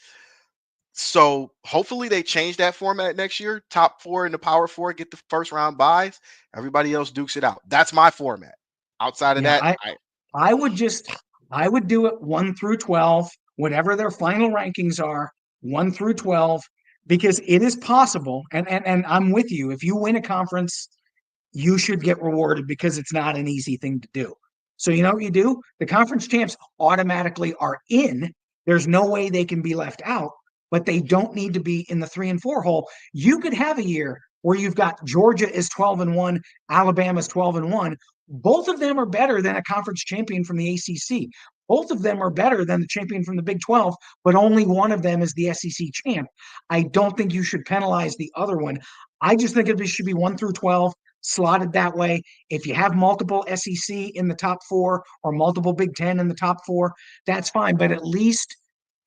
So hopefully they change that format next year. Top four in the Power Four get the first round buys. Everybody else dukes it out. That's my format. Outside of Yeah, that, I would just I would do it 1 through 12, whatever their final rankings are, 1 through 12, because it is possible, and I'm with you. If you win a conference, you should get rewarded because it's not an easy thing to do. So you know what you do? The conference champs automatically are in. There's no way they can be left out, but they don't need to be in the 3 and 4 hole. You could have a year where you've got Georgia is 12-1, Alabama's 12-1. Both of them are better than a conference champion from the ACC. Both of them are better than the champion from the Big 12, but only one of them is the SEC champ. I don't think you should penalize the other one. I just think it should be 1 through 12 slotted that way. If you have multiple SEC in the top four or multiple Big Ten in the top four, that's fine. But at least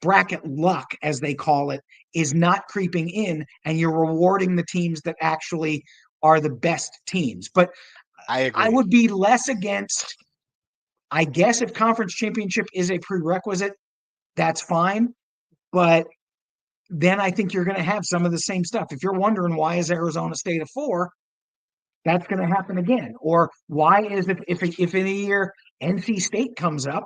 bracket luck, as they call it, is not creeping in, and you're rewarding the teams that actually are the best teams. But I I agree. would be less against, I guess, if conference championship is a prerequisite, that's fine. But then I think you're going to have some of the same stuff. If you're wondering why is Arizona State a 4, that's going to happen again. Or why is it if in a year NC State comes up,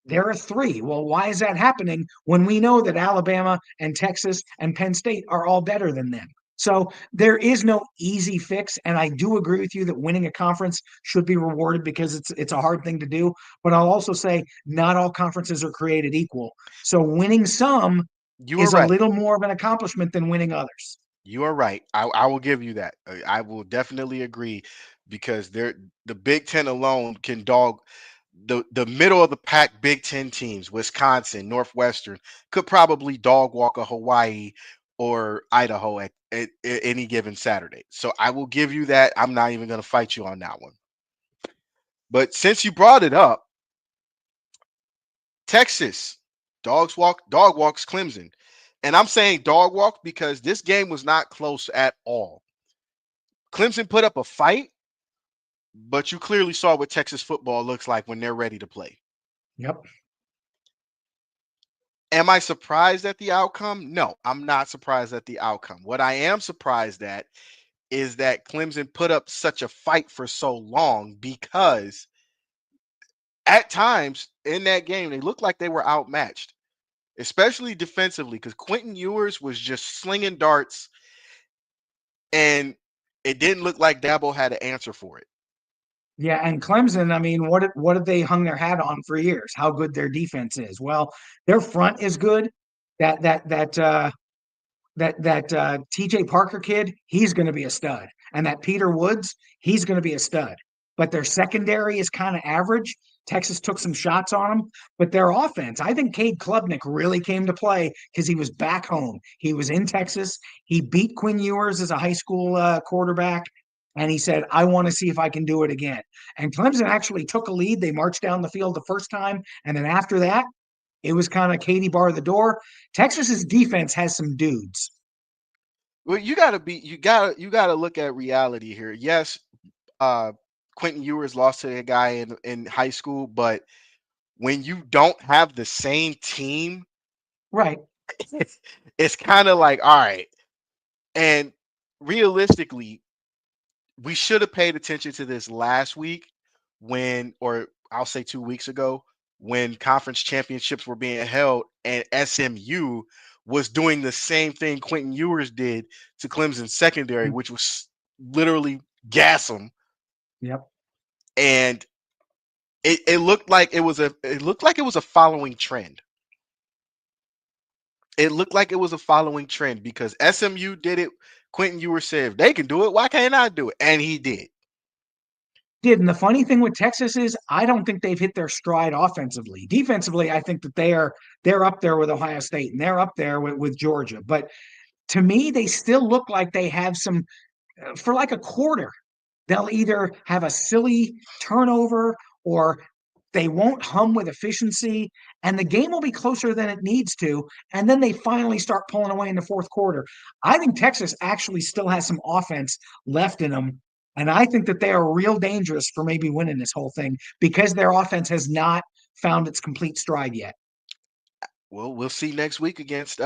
they're a 3? Well, why is that happening when we know that Alabama and Texas and Penn State are all better than them? So there is no easy fix, and I do agree with you that winning a conference should be rewarded because it's a hard thing to do. But I'll also say not all conferences are created equal. So winning some You are is a right. little more of an accomplishment than winning others. You are right. I will give you that. I will definitely agree because the Big Ten alone can dog the middle of the pack Big Ten teams, Wisconsin, Northwestern, could probably dog walk a Hawaii or Idaho at any given Saturday. So I will give you that. I'm not even going to fight you on that one. But since you brought it up, Texas, dog walks Clemson. And I'm saying dog walk because this game was not close at all. Clemson put up a fight, but you clearly saw what Texas football looks like when they're ready to play. Yep. Am I surprised at the outcome? No, I'm not surprised at the outcome. What I am surprised at is that Clemson put up such a fight for so long because at times in that game, they looked like they were outmatched, especially defensively, because Quentin Ewers was just slinging darts and it didn't look like Dabo had an answer for it. Yeah, and Clemson, I mean, what did they hung their hat on for years? How good their defense is. Well, their front is good. That that that TJ Parker kid, he's going to be a stud. And that Peter Woods, he's going to be a stud. But their secondary is kind of average. Texas took some shots on them, but their offense, I think Cade Klubnik really came to play because he was back home. He was in Texas. He beat Quinn Ewers as a high school quarterback. And he said, I want to see if I can do it again. And Clemson actually took a lead. They marched down the field the first time. And then after that, it was kind of Katie bar the door. Texas's defense has some dudes. Well, you gotta look at reality here. Yes, uh Quentin Ewers lost to a guy in high school, but when you don't have the same team, Right. it's kind of like, all right. And realistically, we should have paid attention to this last week when, or I'll say 2 weeks ago, when conference championships were being held and SMU was doing the same thing Quentin Ewers did to Clemson secondary, which was literally gas them. Yep. And it looked like it was a following trend. It looked like it was a following trend because SMU did it. Quentin Ewers said, if they can do it, why can't I do it? And he did. Did. And the funny thing with Texas is I don't think they've hit their stride offensively. Defensively, I think that they're up there with Ohio State and they're up there with Georgia. But to me, they still look like they have some for like a quarter. They'll either have a silly turnover or they won't hum with efficiency, and the game will be closer than it needs to. And then they finally start pulling away in the fourth quarter. I think Texas actually still has some offense left in them. And I think that they are real dangerous for maybe winning this whole thing because their offense has not found its complete stride yet. Well, we'll see next week against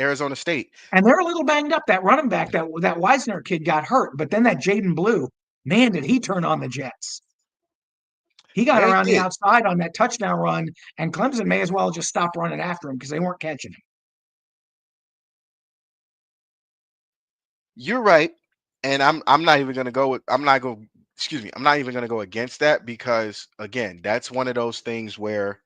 Arizona State. And they're a little banged up. That running back, that Weisner kid got hurt, but then that Jaden Blue, man, did he turn on the Jets. He got Yeah, he around the did. outside on that touchdown run, and Clemson may as well just stop running after him because they weren't catching him. You're right, and I'm not even gonna go with I'm not going excuse me, I'm not even gonna go against that because again, that's one of those things where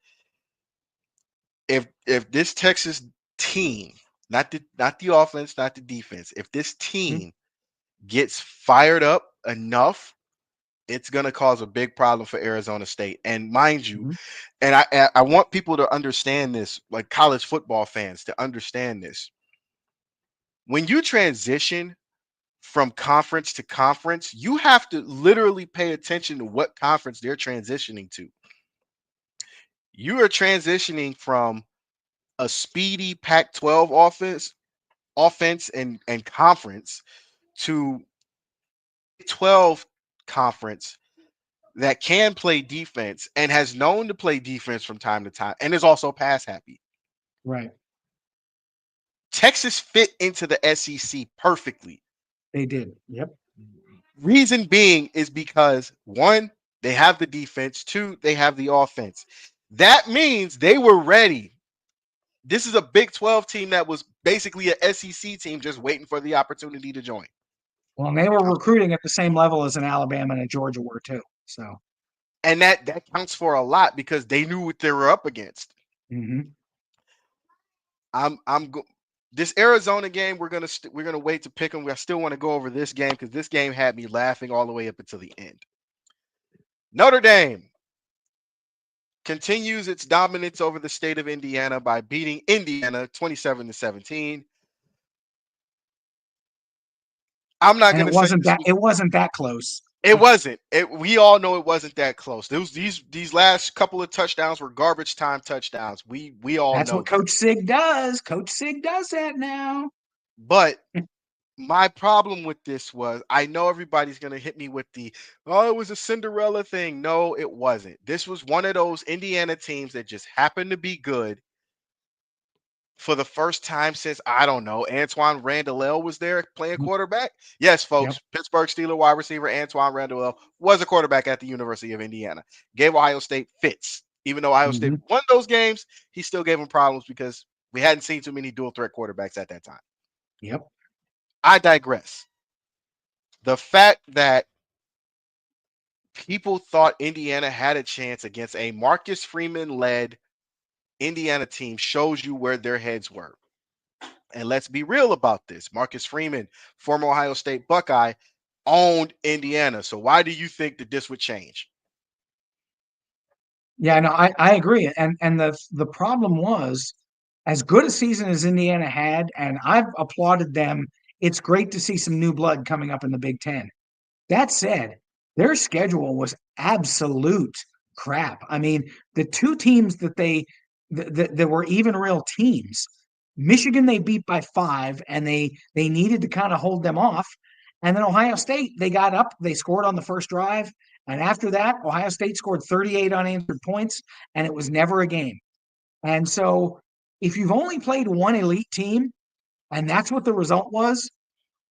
if this Texas team, not the offense, not the defense, if this Mm-hmm. team gets fired up enough, it's gonna cause a big problem for Arizona State. And mind you, Mm-hmm. and I want people to understand this, like college football fans to understand this. When you transition from conference to conference, you have to literally pay attention to what conference they're transitioning to. You are transitioning from a speedy Pac-12 offense and conference to 12 conference that can play defense and has known to play defense from time to time and is also pass happy. Right. Texas fit into the SEC perfectly. They did. Yep. Reason being is because one, they have the defense, two, they have the offense. That means they were ready. This is a Big 12 team that was basically a SEC team just waiting for the opportunity to join. Well, and they were recruiting at the same level as an Alabama and a Georgia were too. So, And that counts for a lot because they knew what they were up against. mm-hmm. I'm this Arizona game. We're gonna wait to pick them. I still want to go over this game because this game had me laughing all the way up until the end. Notre Dame continues its dominance over the state of Indiana by beating Indiana 27-17. I'm not And gonna say this was. it wasn't that close. It wasn't. We all know it wasn't that close. These last couple of touchdowns were garbage time touchdowns. We all That's know what that. Coach Sig does. Coach Sig does that now. But my problem with this was I know everybody's going to hit me with the, oh, it was a Cinderella thing. No, it wasn't. This was one of those Indiana teams that just happened to be good for the first time since, I don't know, Antoine Randall was there playing quarterback. Yes, Yep. folks, Pittsburgh Steelers wide receiver Antoine Randall was a quarterback at the University of Indiana. Gave Ohio State fits. Even though Ohio State Mm-hmm. won those games, he still gave them problems because we hadn't seen too many dual threat quarterbacks at that time. Yep. I digress. The fact that people thought Indiana had a chance against a Marcus Freeman led Indiana team shows you where their heads were. And let's be real about this. Marcus Freeman, former Ohio State Buckeye, owned Indiana. So why do you think that this would change? Yeah, no, I agree. And the problem was as good a season as Indiana had, and I've applauded them. It's great to see some new blood coming up in the Big Ten. That said, their schedule was absolute crap. I mean, the two teams that were even real teams, Michigan they beat by 5, and they needed to kind of hold them off. And then Ohio State, they got up, they scored on the first drive, and after that, Ohio State scored 38 unanswered points, and it was never a game. And so, if you've only played one elite team, and that's what the result was,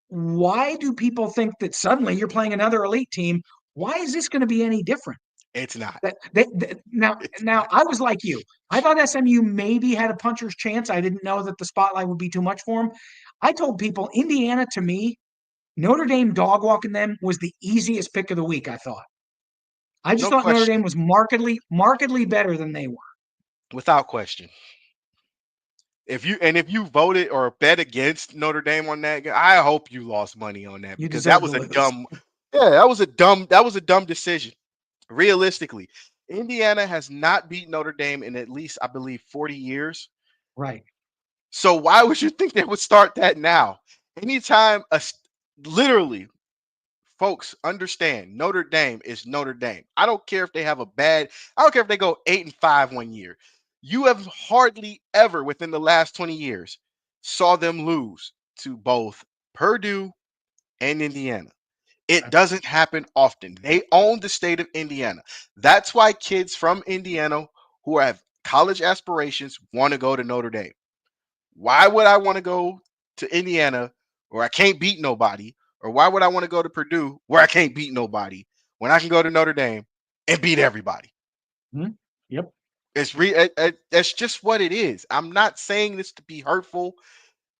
why do people think that suddenly you're playing another elite team? Why is this going to be any different? It's not. It's Now not. I was like you. I thought SMU maybe had a puncher's chance. I didn't know that the spotlight would be too much for them. I told people Indiana to me, Notre Dame dog walking them was the easiest pick of the week. I thought. I just No thought Notre Dame question. was markedly better than they were. Without question. If you voted or bet against Notre Dame on that, I hope you lost money on that You because that deserve to was a lose. dumb, yeah, that was a dumb decision. Realistically, Indiana has not beat Notre Dame in at least I believe 40 years. Right. So why would you think they would start that now? Anytime Literally, folks, understand Notre Dame is Notre Dame. I don't care if they have a bad, I don't care if they go 8-5 one year. You have hardly ever within the last 20 years saw them lose to both Purdue and Indiana. It doesn't happen often. They own the state of Indiana. That's why kids from Indiana who have college aspirations want to go to Notre Dame. Why would I want to go to Indiana where I can't beat nobody? Or why would I want to go to Purdue where I can't beat nobody when I can go to Notre Dame and beat everybody? Hmm. Yep. That's just what it is. I'm not saying this to be hurtful.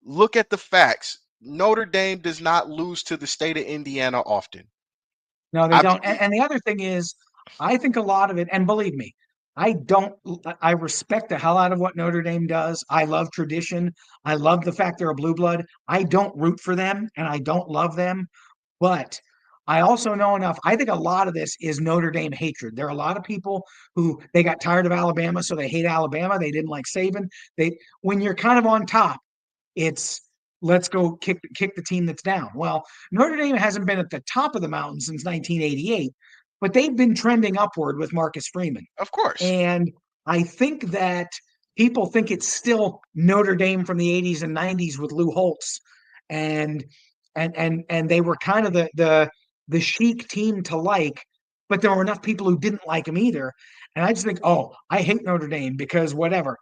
Look at the facts. Notre Dame does not lose to the state of Indiana often. No, they I don't. mean, And the other thing is, I think a lot of it, and believe me, I don't, I respect the hell out of what Notre Dame does. I love tradition. I love the fact they're a blue blood. I don't root for them and I don't love them, but I also know enough. I think a lot of this is Notre Dame hatred. There are a lot of people who they got tired of Alabama, so they hate Alabama. They didn't like Saban. When you're kind of on top, it's let's go kick the team that's down. Well, Notre Dame hasn't been at the top of the mountain since 1988, but they've been trending upward with Marcus Freeman. of course. And I think that people think it's still Notre Dame from the 80s and 90s with Lou Holtz. And and they were kind of the chic team to like, but there were enough people who didn't like him either. And I just think, oh, I hate Notre Dame because whatever.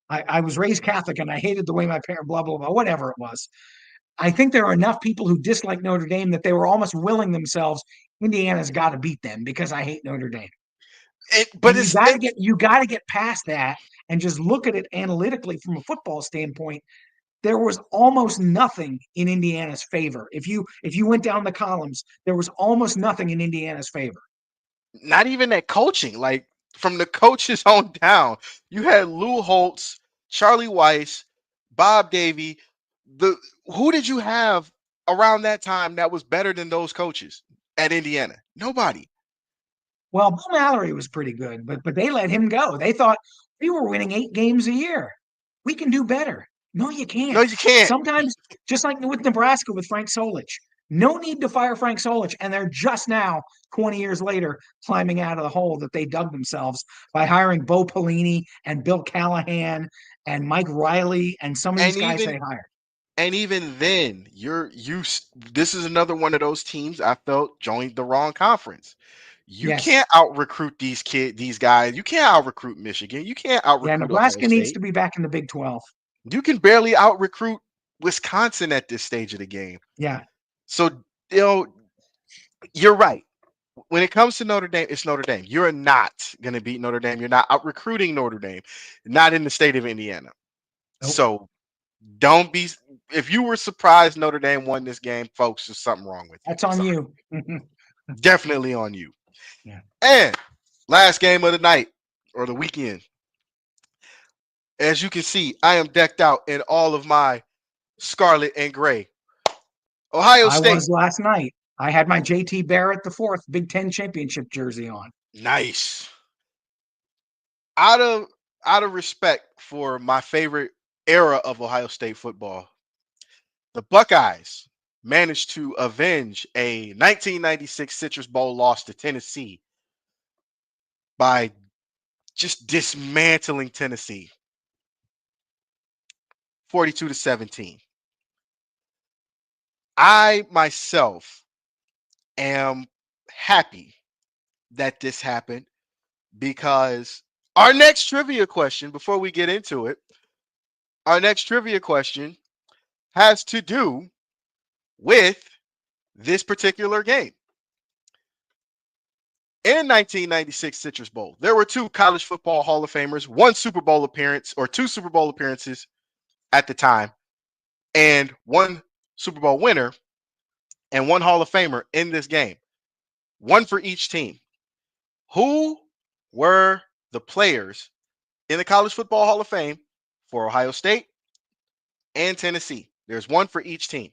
I was raised Catholic and I hated the way my parent, blah, blah, blah, whatever it was. I think there are enough people who dislike Notre Dame that they were almost willing themselves, Indiana's got to beat them because I hate Notre Dame. But And you got to get past that and just look at it analytically from a football standpoint. There was almost nothing in Indiana's favor. If you went down the columns, there was almost nothing in Indiana's favor. not even that coaching. Like from the coaches on down, you had Lou Holtz, Charlie Weiss, Bob Davie. The Who did you have around that time that was better than those coaches at Indiana? Nobody. Well, Bill Mallory was pretty good, but they let him go. They thought we were winning 8 games a year. We can do better. No, you No, can't. you can't. Sometimes, just like with Nebraska with Frank Solich, no need to fire Frank Solich, and they're just now, 20 years later, climbing out of the hole that they dug themselves by hiring Bo Pelini and Bill Callahan and Mike Riley and some of these And guys even they hired. and even then, this is another one of those teams I felt joined the wrong conference. You Yes. can't out recruit these guys. You can't out recruit Michigan. You can't out Yeah, recruit Ohio Nebraska needs State. to be back in the Big 12. You can barely out recruit Wisconsin at this stage of the game. Yeah. So, you know, you're right. When it comes to Notre Dame, it's Notre Dame. You're not going to beat Notre Dame. You're not out recruiting Notre Dame, not in the state of Indiana. Nope. So don't be, if you were surprised Notre Dame won this game, folks, there's something wrong with you. That's on Sorry. you. Definitely on you. Yeah. And last game of the night or the weekend. As you can see, I am decked out in all of my scarlet and gray. Ohio I State. was last night. I had my JT Barrett the fourth Big Ten championship jersey on. Nice. Out of out of respect for my favorite era of Ohio State football, the Buckeyes managed to avenge a 1996 Citrus Bowl loss to Tennessee by just dismantling Tennessee 42-17. I myself am happy that this happened because our next trivia question, before we get into it, our next trivia question has to do with this particular game. In 1996 Citrus Bowl, there were two college football Hall of Famers, one Super Bowl appearance or two Super Bowl appearances at the time, and one Super Bowl winner and one Hall of Famer in this game, one for each team. Who were the players in the College Football Hall of Fame for Ohio State and Tennessee? There's one for each team.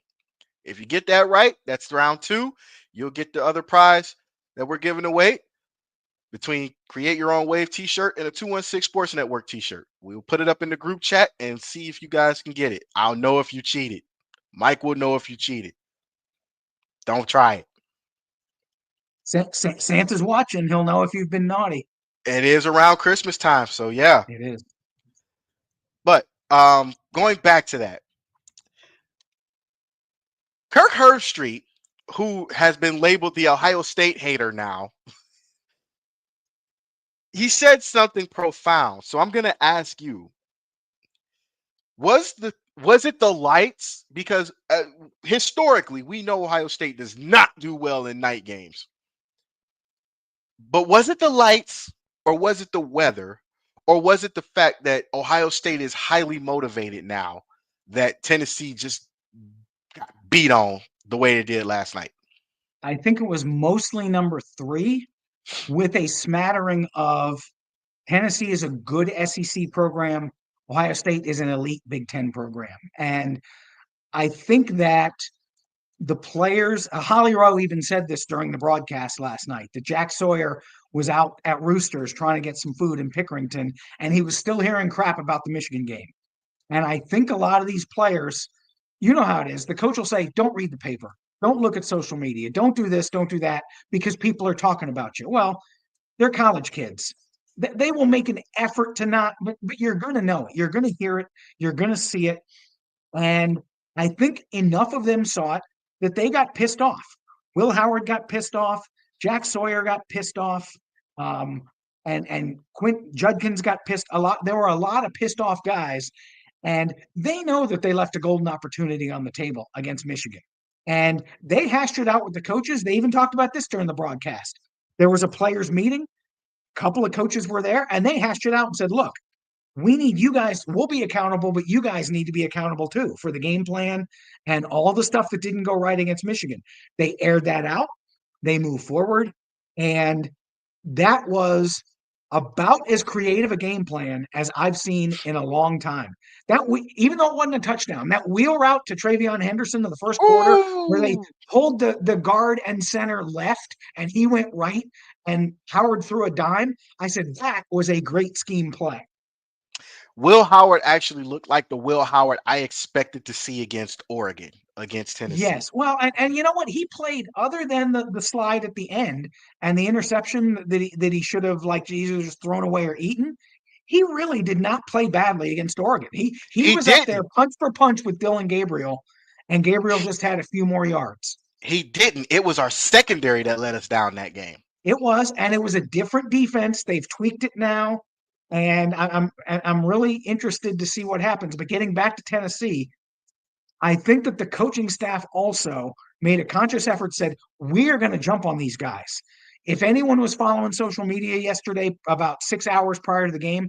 If you get that right, that's round two. You'll get the other prize that we're giving away between Create Your Own Wave t-shirt and a 216 Sports Network t-shirt. We'll put it up in the group chat and see if you guys can get it. I'll know if you cheated. Mike will know if you cheated. Don't try it. Santa's watching. He'll know if you've been naughty. It is around Christmas time, so yeah. It is. But going back to that, Kirk Herbstreit, who has been labeled the Ohio State hater now, he said something profound. So I'm gonna ask you: was it the lights? Because historically, we know Ohio State does not do well in night games. But was it the lights, or was it the weather, or was it the fact that Ohio State is highly motivated now that Tennessee just got beat on the way it did last night? I think it was mostly number three, with a smattering of Tennessee is a good SEC program. Ohio State is an elite Big Ten program. And I think that the players, Holly Rowe even said this during the broadcast last night, that Jack Sawyer was out at Roosters trying to get some food in Pickerington, and he was still hearing crap about the Michigan game. And I think a lot of these players, you know how it is. The coach will say, don't read the paper. Don't look at social media. Don't do this. Don't do that because people are talking about you. Well, they're college kids. They will make an effort to not, but you're going to know it. You're going to hear it. You're going to see it. And I think enough of them saw it that they got pissed off. Will Howard got pissed off. Jack Sawyer got pissed off. Um, and Quint Judkins got pissed a lot. There were a lot of pissed off guys, and they know that they left a golden opportunity on the table against Michigan. And they hashed it out with the coaches. They even talked about this during the broadcast. There was a players' meeting. A couple of coaches were there, and they hashed it out and said, look, we need you guys, we'll be accountable, but you guys need to be accountable too for the game plan and all the stuff that didn't go right against Michigan. They aired that out. They moved forward. And that was about as creative a game plan as I've seen in a long time. Even though it wasn't a touchdown, that wheel route to Travion Henderson in the first quarter, where they Ooh, pulled the guard and center left and he went right and Howard threw a dime. I said that was a great scheme play. Will Howard actually looked like the Will Howard I expected to see against Oregon, against Tennessee. Yes. Well, and you know what? He played other than the slide at the end and the interception that he should have like either just thrown away or eaten. He really did not play badly against Oregon. He He was up there didn't. punch for punch with Dylan Gabriel, and Gabriel just had a few more yards. He didn't. It was our secondary that let us down that game. It was, and it was a different defense. They've tweaked it now, and I'm really interested to see what happens. But getting back to Tennessee, I think that the coaching staff also made a conscious effort, said, we are going to jump on these guys. If anyone was following social media yesterday, about 6 hours prior to the game,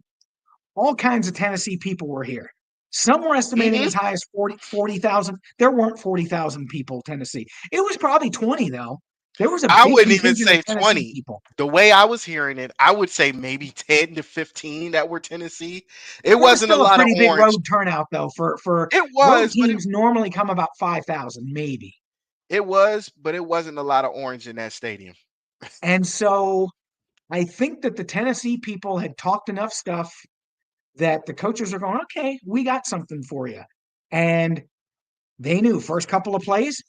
all kinds of Tennessee people were here. Some were estimating Hmm. as high as 40,000. There weren't 40,000 people, Tennessee. It was probably 20, though. There was a I big wouldn't even contingent of say Tennessee 20. people. The way I was hearing it, I would say maybe 10 to 15 that were Tennessee. It There was wasn't a still a lot of pretty big orange. road turnout, though. For It road was, but teams normally come about 5,000, maybe. it wasn't a lot of orange in that stadium. And so I think that the Tennessee people had talked enough stuff that the coaches are going, okay, we got something for you. And they knew first couple of plays,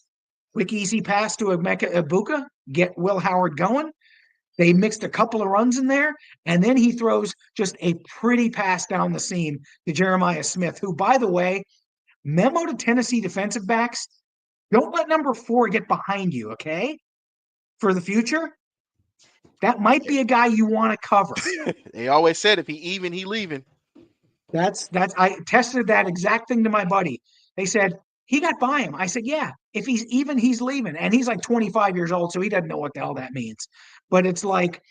quick, easy pass to Emeka Ibuka, get Will Howard going. They mixed a couple of runs in there, and then he throws just a pretty pass down the seam to Jeremiah Smith, who, by the way, memo to Tennessee defensive backs, don't let number 4 get behind you, okay? For the future, that might be a guy you want to cover. They always said if he even, he leaving. That's I tested that exact thing to my buddy. They said he got by him. I said, yeah, if he's even, he's leaving. And he's like 25 years old, so he doesn't know what the hell that means. But it's like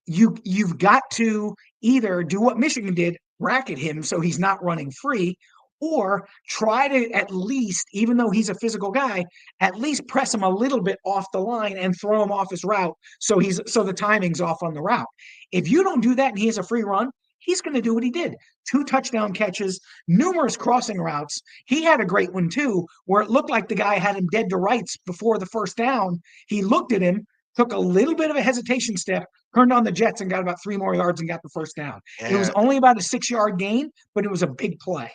you've got to either do what Michigan did, racket him so he's not running free, or try to at least, even though he's a physical guy, at least press him a little bit off the line and throw him off his route so the timing's off on the route. If you don't do that and he has a free run, he's going to do what he did. 2 touchdown catches, numerous crossing routes. He had a great one too, where it looked like the guy had him dead to rights before the first down. He looked at him, took a little bit of a hesitation step, turned on the Jets and got about 3 more yards and got the first down. It was And only about a 6-yard gain, but it was a big play.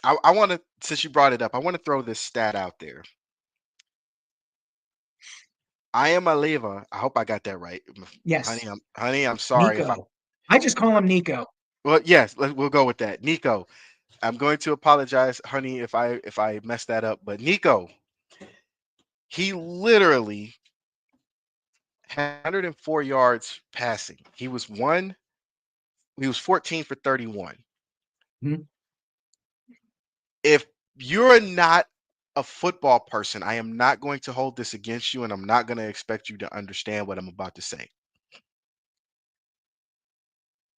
I want to, since you brought it up, I want to throw this stat out there. I am a lever. I hope I got that right. Yes, Honey, I'm sorry if I Nico. I just call him Nico. well, yes, we'll go with that. Nico, I'm going to apologize, honey, if I messed that up. But Nico, he literally had 104 yards passing. He was 14 for 31. Mhm. If you're not a football person, I am not going to hold this against you, and I'm not going to expect you to understand what I'm about to say.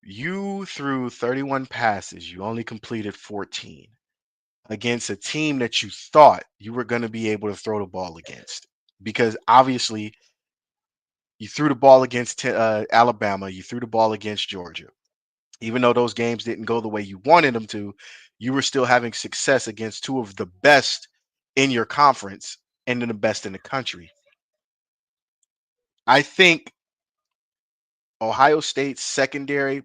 You threw 31 passes, you only completed 14 against a team that you thought you were going to be able to throw the ball against. Because obviously, you threw the ball against Alabama, you threw the ball against Georgia. Even though those games didn't go the way you wanted them to, you were still having success against two of the best in your conference and then the best in the country. I think Ohio State's secondary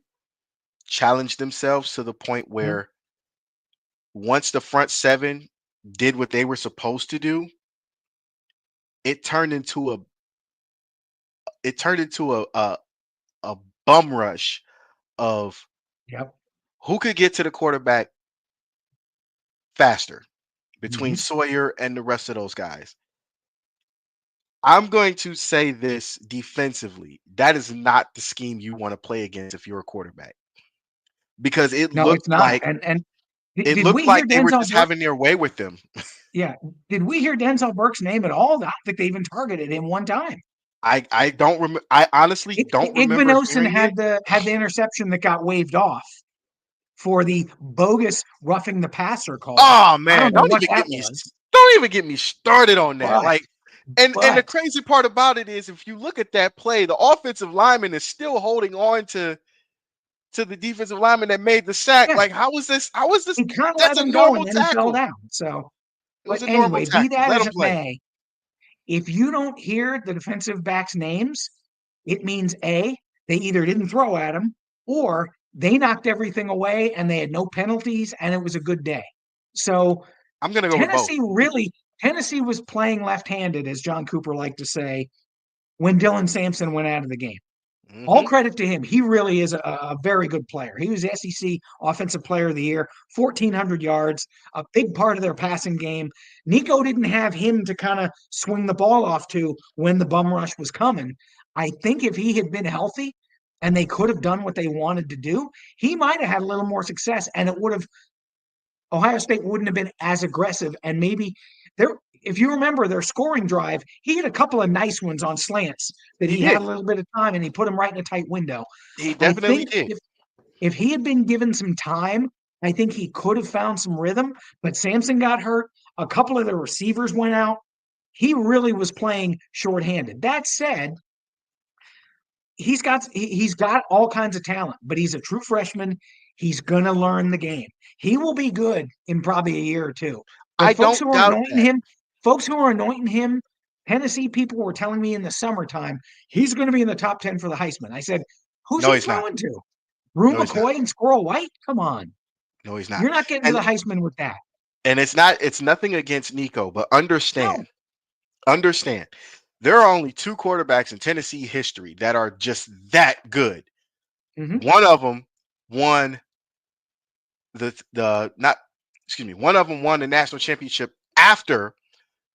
challenged themselves to the point Mhm. where once the front seven did what they were supposed to do, it turned into a it turned into a bum rush of Yep. who could get to the quarterback faster between Mhm. Sawyer and the rest of those guys. I'm going to say this defensively. That is not the scheme you want to play against if you're a quarterback because No, it's not. And it did looked we hear like they were Denzel just Burke? having their way with them. Yeah. Did we hear Denzel Burke's name at all? I don't think they even targeted him one time. I don't remember. I honestly don't remember Igbinosin hearing it. had the interception that got waved off for the bogus roughing the passer call. Oh I man, don't know what that was, don't even get me started on that. but Like, and the but crazy part about it is if you look at that play, the offensive lineman is still holding on to the defensive lineman that made the sack. yeah, Like, how was this? How was this? he kind of That's let a him go normal and then he fell tackle. down. So, It but was a normal anyway, be tackle. that Let as him it play. may, if you don't hear the defensive backs' names, it means A, they either didn't throw at him or they knocked everything away and they had no penalties and it was a good day. So I'm gonna go with both. Tennessee really, Tennessee was playing left-handed, as John Cooper liked to say, when Dylan Sampson went out of the game. All Hmm. credit to him. He really is a very good player. He was SEC Offensive Player of the Year, 1,400 yards, a big part of their passing game. Nico didn't have him to kind of swing the ball off to when the bum rush was coming. I think if he had been healthy and they could have done what they wanted to do, he might have had a little more success and it would have Ohio State wouldn't have been as aggressive. And maybe there, if you remember their scoring drive, he had a couple of nice ones on slants that He he had did. a little bit of time and he put them right in a tight window. He I definitely think did. if he had been given some time, I think he could have found some rhythm. But Samson got hurt. A couple of the receivers went out. He really was playing shorthanded. That said, he's got all kinds of talent, but he's a true freshman. He's gonna learn the game. He will be good in probably a year or two. I But don't doubt that. folks who are anointing him, Tennessee people were telling me in the summertime he's going to be in the top 10 for the Heisman. I said, "Who's No, he he's not. throwing to? Rue No, he's not. McCoy and Squirrel White? Come on, No, he's not. you're not getting to And the Heisman with that." it's nothing against Nico, but understand, No. understand. There are only two quarterbacks in Tennessee history that are just that good. Mm-hmm, One of them won the not excuse me, one of them won the national championship after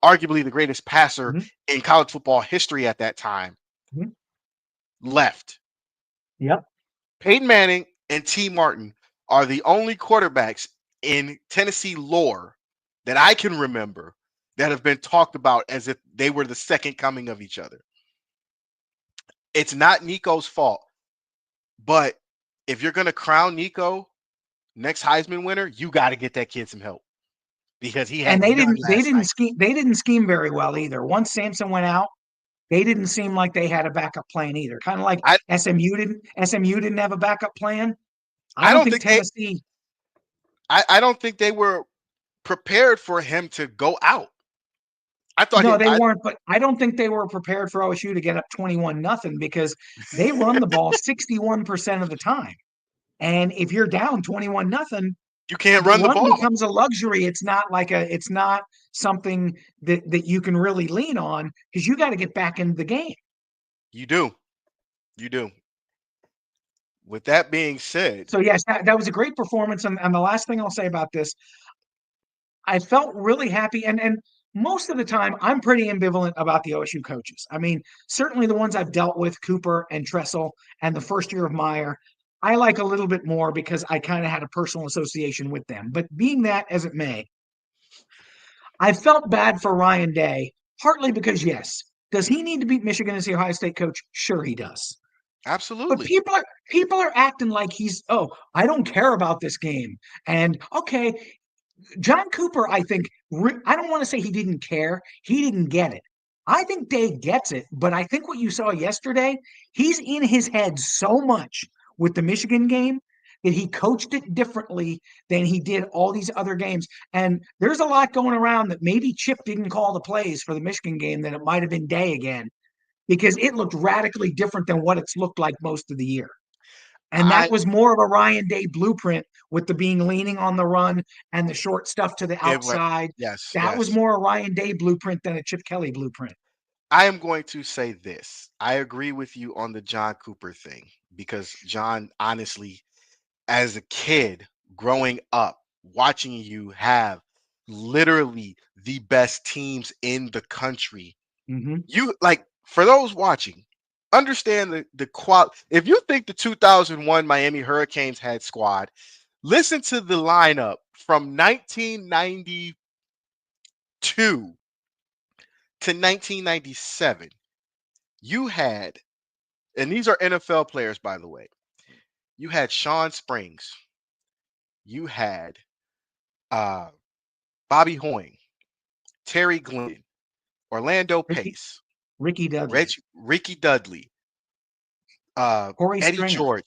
arguably the greatest passer mm-hmm, in college football history at that time mm-hmm. left. Yep. Peyton Manning and T. Martin are the only quarterbacks in Tennessee lore that I can remember that have been talked about as if they were the second coming of each other. It's not Nico's fault, but if you're going to crown Nico next Heisman winner, you got to get that kid some help because he And had none last night. they didn't scheme very well either. Once Samson went out, they didn't seem like they had a backup plan either. Kind of like I SMU didn't have a backup plan. I I don't don't think think they Tennessee. I don't think they were prepared for him to go out. I thought No, he they I weren't, but I don't think they were prepared for OSU to get up 21 nothing because they run the ball 61% of the time. And if you're down 21 nothing, You can't The run the run ball. becomes a luxury. It's not something that you can really lean on because you got to get back into the game. You do. You do. With that being said, So yes, that was a great performance. And the last thing I'll say about this, I felt really happy. And most of the time, I'm pretty ambivalent about the OSU coaches. I mean, certainly the ones I've dealt with, Cooper and Tressel, and the first year of Meyer, I like a little bit more because I kind of had a personal association with them. But being that as it may, I felt bad for Ryan Day, partly because, yes, does he need to beat Michigan as the Ohio State coach? Sure, he does. But absolutely. people are acting like he's, oh, I don't care about this game. And okay, John Cooper, I think, I don't want to say he didn't care. He didn't get it. I think Day gets it, but I think what you saw yesterday, he's in his head so much with the Michigan game that he coached it differently than he did all these other games. And there's a lot going around that maybe Chip didn't call the plays for the Michigan game, that it might have been Day again, because it looked radically different than what it's looked like most of the year. And I that was more of a Ryan Day blueprint with the being leaning on the run and the short stuff to the it went outside. yes, That was yes. more a Ryan Day blueprint than a Chip Kelly blueprint. I am going to say this. I agree with you on the John Cooper thing because John, honestly, as a kid growing up, watching you have literally the best teams in the country. Mm-hmm. You like for those watching, understand the qual. If you think the 2001 Miami Hurricanes had squad, listen to the lineup from 1992 to 1997. You had, and these are NFL players, by the way. You had Sean Springs. You had uh, Bobby Hoying, Terry Glenn, Orlando Ricky Pace, Ricky Dudley, Ricky Dudley, Corey Eddie Stringer, George,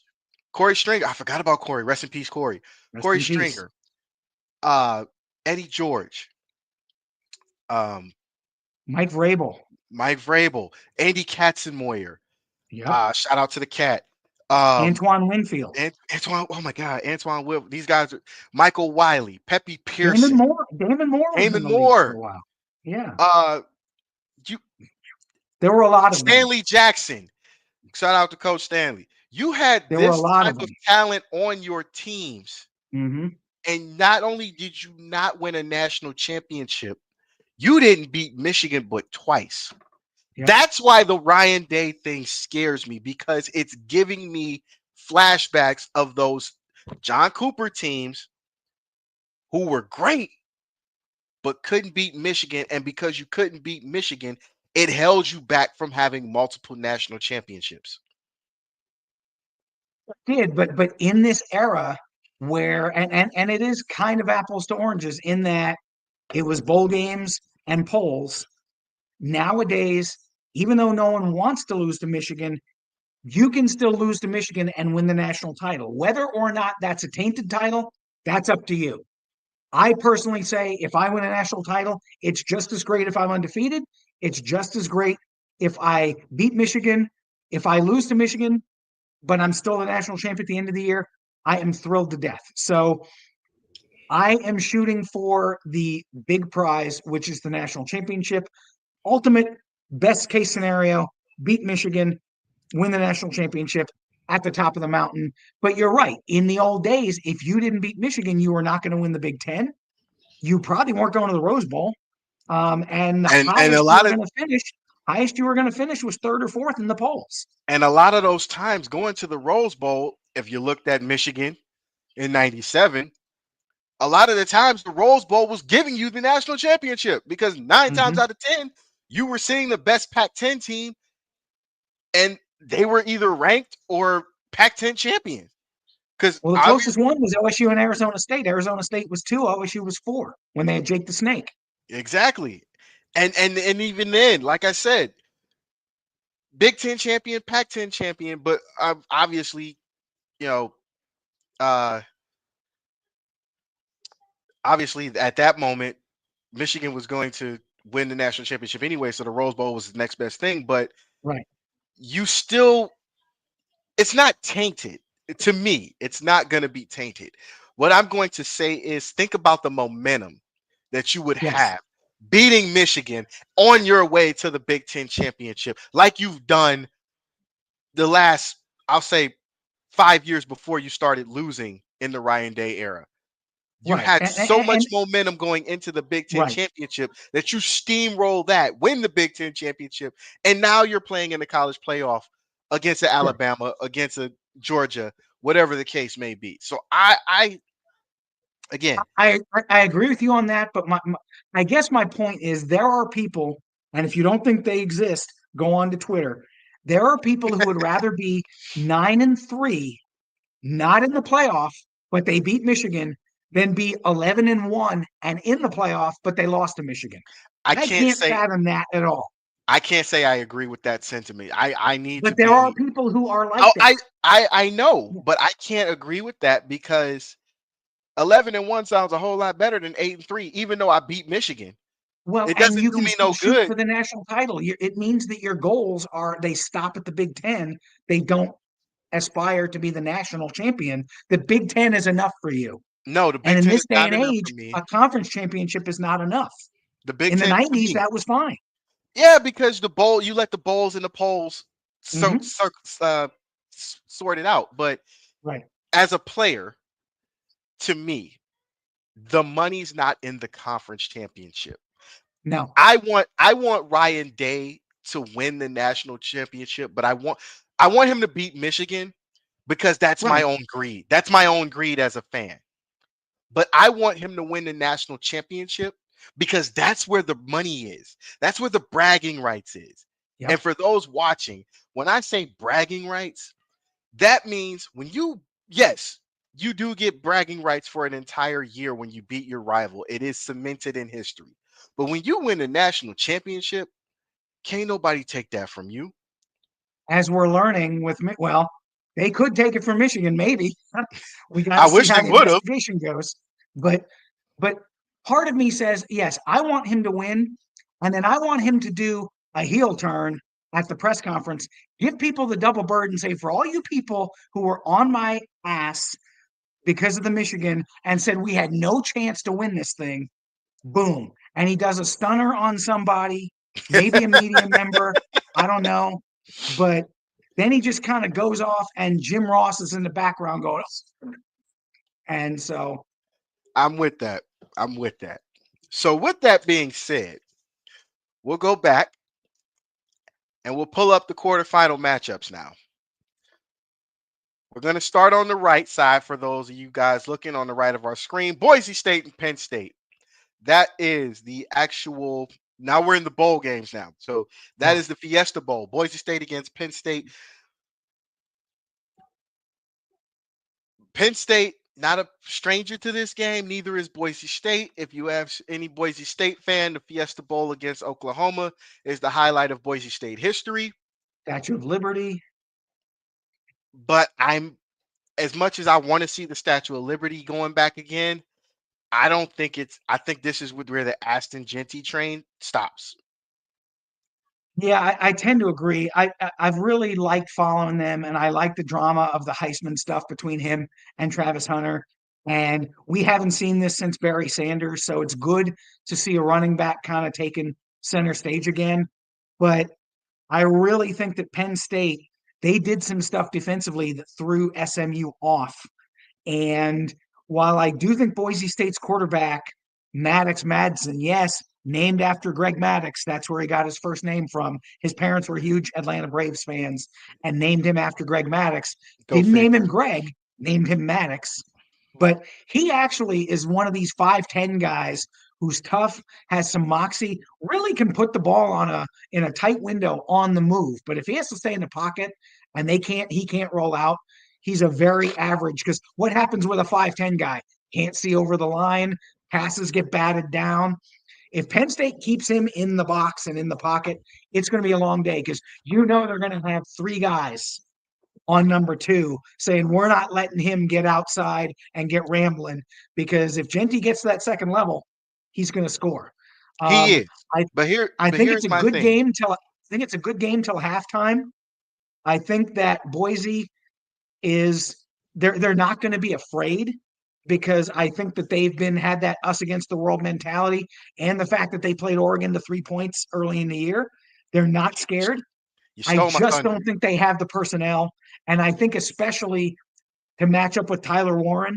Corey Stringer. I forgot about Corey. Rest in peace, Corey. rest Corey in peace. Stringer, uh, Eddie George, um, Mike Vrabel. Mike Vrabel, Andy Katzenmoyer. Yep. Shout out to the cat. Um, Antoine Winfield. Antoine. Oh my God, Antoine Will. These guys. Michael Wiley, Pepe Damon Pearson, Moore. Damon Moore was in Damon the league for a Moore. while. Yeah. Uh, you There were a lot of them. Stanley Jackson. Shout out to Coach Stanley. You had There were a this lot type of of them. talent on your teams, Mm-hmm. and not only did you not win a national championship, you didn't beat Michigan but twice. Yep. That's why the Ryan Day thing scares me because it's giving me flashbacks of those John Cooper teams who were great but couldn't beat Michigan. And because you couldn't beat Michigan, it held you back from having multiple national championships. Did, but in this era where and it is kind of apples to oranges in that it was bowl games and polls. Nowadays, even though no one wants to lose to Michigan, you can still lose to Michigan and win the national title. Whether or not that's a tainted title, that's up to you. I personally say if I win a national title, it's just as great if I'm undefeated. It's just as great if I beat Michigan. If I lose to Michigan, but I'm still the national champion at the end of the year, I am thrilled to death. So I am shooting for the big prize, which is the national championship. Ultimate best case scenario, beat Michigan, win the national championship at the top of the mountain. But you're right. In the old days, if you didn't beat Michigan, you were not going to win the Big Ten. You probably weren't going to the Rose Bowl. And the And a lot of highest you were going to finish was third or fourth in the polls. and a lot of those times going to the Rose Bowl, if you looked at Michigan in 97, a lot of the times the Rose Bowl was giving you the national championship because 9 times Mm-hmm. out of 10, you were seeing the best Pac 10 team and they were either ranked or Pac 10 champions. Because Well, the obviously, closest one was OSU and Arizona State. Arizona State was two, OSU was four when they had Jake the Snake. exactly. And even then, like I said, Big 10 champion, Pac 10 champion, but obviously, you know, uh, obviously at that moment, Michigan was going to win the national championship anyway, so the Rose Bowl was the next best thing. But Right. you still, it's not tainted. To me, it's not going to be tainted. What I'm going to say is think about the momentum that you would Yes, have beating Michigan on your way to the Big Ten championship, like you've done the last, I'll say, 5 years before you started losing in the Ryan Day era. You right, had so much and momentum going into the Big Ten right, championship that you steamroll that, win the Big Ten championship, and now you're playing in the college playoff against a sure. Alabama, against a Georgia, whatever the case may be. So I again, I agree with you on that, but I guess my point is there are people, and if you don't think they exist, go on to Twitter. There are people who would rather be 9-3, not in the playoff, but they beat Michigan, than be 11-1 and in the playoff, but they lost to Michigan. I I can't can't say fathom that at all. I can't say I agree with that sentiment. I need to But there are be. people who are like Oh, that. I know, but I can't agree with that because 11-1 sounds a whole lot better than 8-3. Even though I beat Michigan, Well, it and doesn't you do can me still no shoot good. for the national title. It means that your goals are they stop at the Big Ten. They don't aspire to be the national champion. The Big Ten is enough for you. No, the And Big in Ten this is day not and enough age, for me. a conference championship is not enough. The Big In the Ten for 90s, me. that was fine. Yeah, because the bowl, you let the bowls and the polls Hmm. sort it out. But Right. as a player, to me, the money's not in the conference championship. No. I want Ryan Day to win the national championship, but I want him to beat Michigan because that's my Right. own greed. That's my own greed as a fan. But I want him to win the national championship because that's where the money is. That's where the bragging rights is. And Yep. for those watching, when I say bragging rights, that means when you, yes, you do get bragging rights for an entire year when you beat your rival. It is cemented in history. But when you win the national championship, can't nobody take that from you. As we're learning with, well, they could take it from Michigan, maybe. We got to I see wish how they the would have. investigation goes. But but part of me says, yes, I want him to win, and then I want him to do a heel turn at the press conference, give people the double bird and say, for all you people who were on my ass because of the Michigan and said we had no chance to win this thing, boom. And he does a stunner on somebody, maybe a media member, I don't know. But then he just kind of goes off, and Jim Ross is in the background going, and so, I'm with that. I'm with that. So, with that being said, we'll go back and we'll pull up the quarterfinal matchups now. We're going to start on the right side for those of you guys looking on the right of our screen. Boise State and Penn State. That is the actual. Now we're in the bowl games now. So that yeah, is the Fiesta Bowl. Boise State against Penn State. Penn State, not a stranger to this game. Neither is Boise State. If you have any Boise State fan, the Fiesta Bowl against Oklahoma is the highlight of Boise State history. Statue of Liberty. But I'm as much as I want to see the Statue of Liberty going back again, I don't think it's. I think this is where the Aston Genty train stops. Yeah, I tend to agree. I've really liked following them, and I like the drama of the Heisman stuff between him and Travis Hunter. And we haven't seen this since Barry Sanders, so it's good to see a running back kind of taking center stage again. But I really think that Penn State, they did some stuff defensively that threw SMU off. And while I do think Boise State's quarterback, Maddox Madsen, yes, named after Greg Maddox, that's where he got his first name from. His parents were huge Atlanta Braves fans and named him after Greg Maddox. Go Didn't name him figure. Greg, named him Maddox. But he actually is one of these 5'10 guys who's tough, has some moxie, really can put the ball on a in a tight window on the move. But if he has to stay in the pocket and he can't roll out, he's a very average. Because what happens with a 5'10 guy? Can't see over the line, passes get batted down. If Penn State keeps him in the box and in the pocket, it's going to be a long day because they're going to have three guys on number two saying, we're not letting him get outside and get rambling because if Genty gets to that second level, he's going to score. He Um, is. I I But think it's here's a my good thing. game till halftime. I think that Boise is they're not going to be afraid because I think that they've had that us against the world mentality, and the fact that they played Oregon to 3 points early in the year. They're not scared. You I stole my just thunder. don't think they have the personnel. And I think especially to match up with Tyler Warren,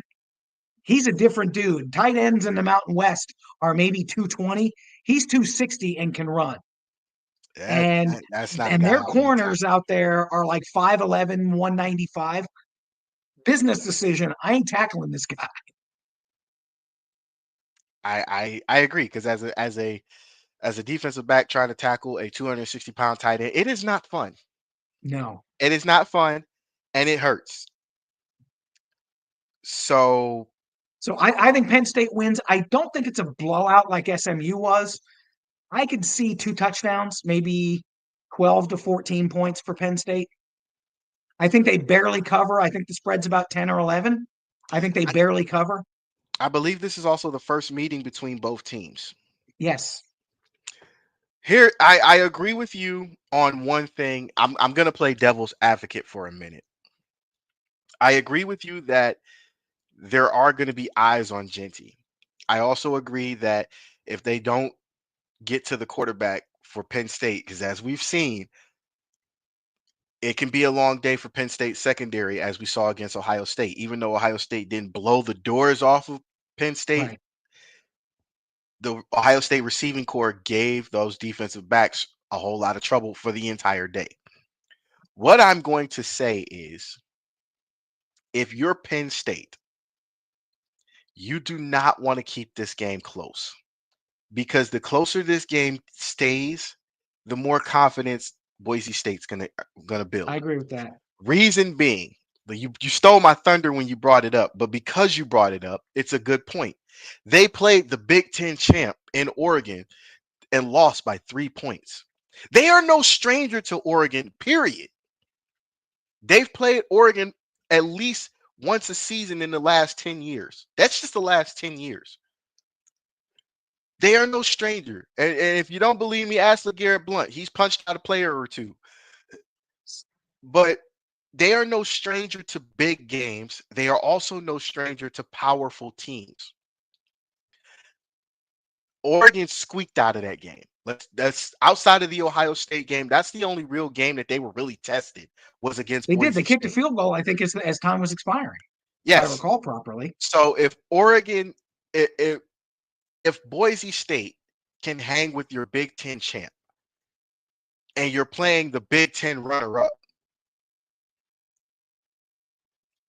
he's a different dude. Tight ends in the Mountain West are maybe 220. He's 260 and can run. And That's not a and guy their I want to corners tackle. out there are like 5'11, 195. Business decision. I ain't tackling this guy. I agree because as a defensive back trying to tackle a 260-pound tight end, it is not fun. No. It is not fun, and it hurts. So So I think Penn State wins. I don't think it's a blowout like SMU was. I could see 2 touchdowns, maybe 12 to 14 points for Penn State. I think they barely cover. I think the spread's about 10 or 11. I think they I, barely cover. I believe this is also the first meeting between both teams. Yes, Here, I agree with you on one thing. I'm gonna play devil's advocate for a minute. I agree with you that there are going to be eyes on Genty. I also agree that if they don't get to the quarterback for Penn State, because as we've seen, it can be a long day for Penn State secondary, as we saw against Ohio State. Even though Ohio State didn't blow the doors off of Penn State, right. the Ohio State receiving core gave those defensive backs a whole lot of trouble for the entire day. What I'm going to say is if you're Penn State, you do not want to keep this game close because the closer this game stays, the more confidence Boise State's gonna I build. agree with that. Reason being, you stole my thunder when you brought it up, but because you brought it up, it's a good point. They played the Big Ten champ in Oregon and lost by 3 points. They are no stranger to Oregon, period. They've played Oregon at least once a season in the last 10 years. That's just the last 10 years. They are no stranger. And if you don't believe me, ask LeGarrette Blunt. He's punched out a player or two. But they are no stranger to big games. They are also no stranger to powerful teams. Oregon squeaked out of that game. That's outside of the Ohio State game. That's the only real game that they were really tested was against They did. They Boise kicked a State. field goal, I think, as time was expiring, if I Yes. recall properly. So if Oregon, if Boise State can hang with your Big Ten champ and you're playing the Big Ten runner-up,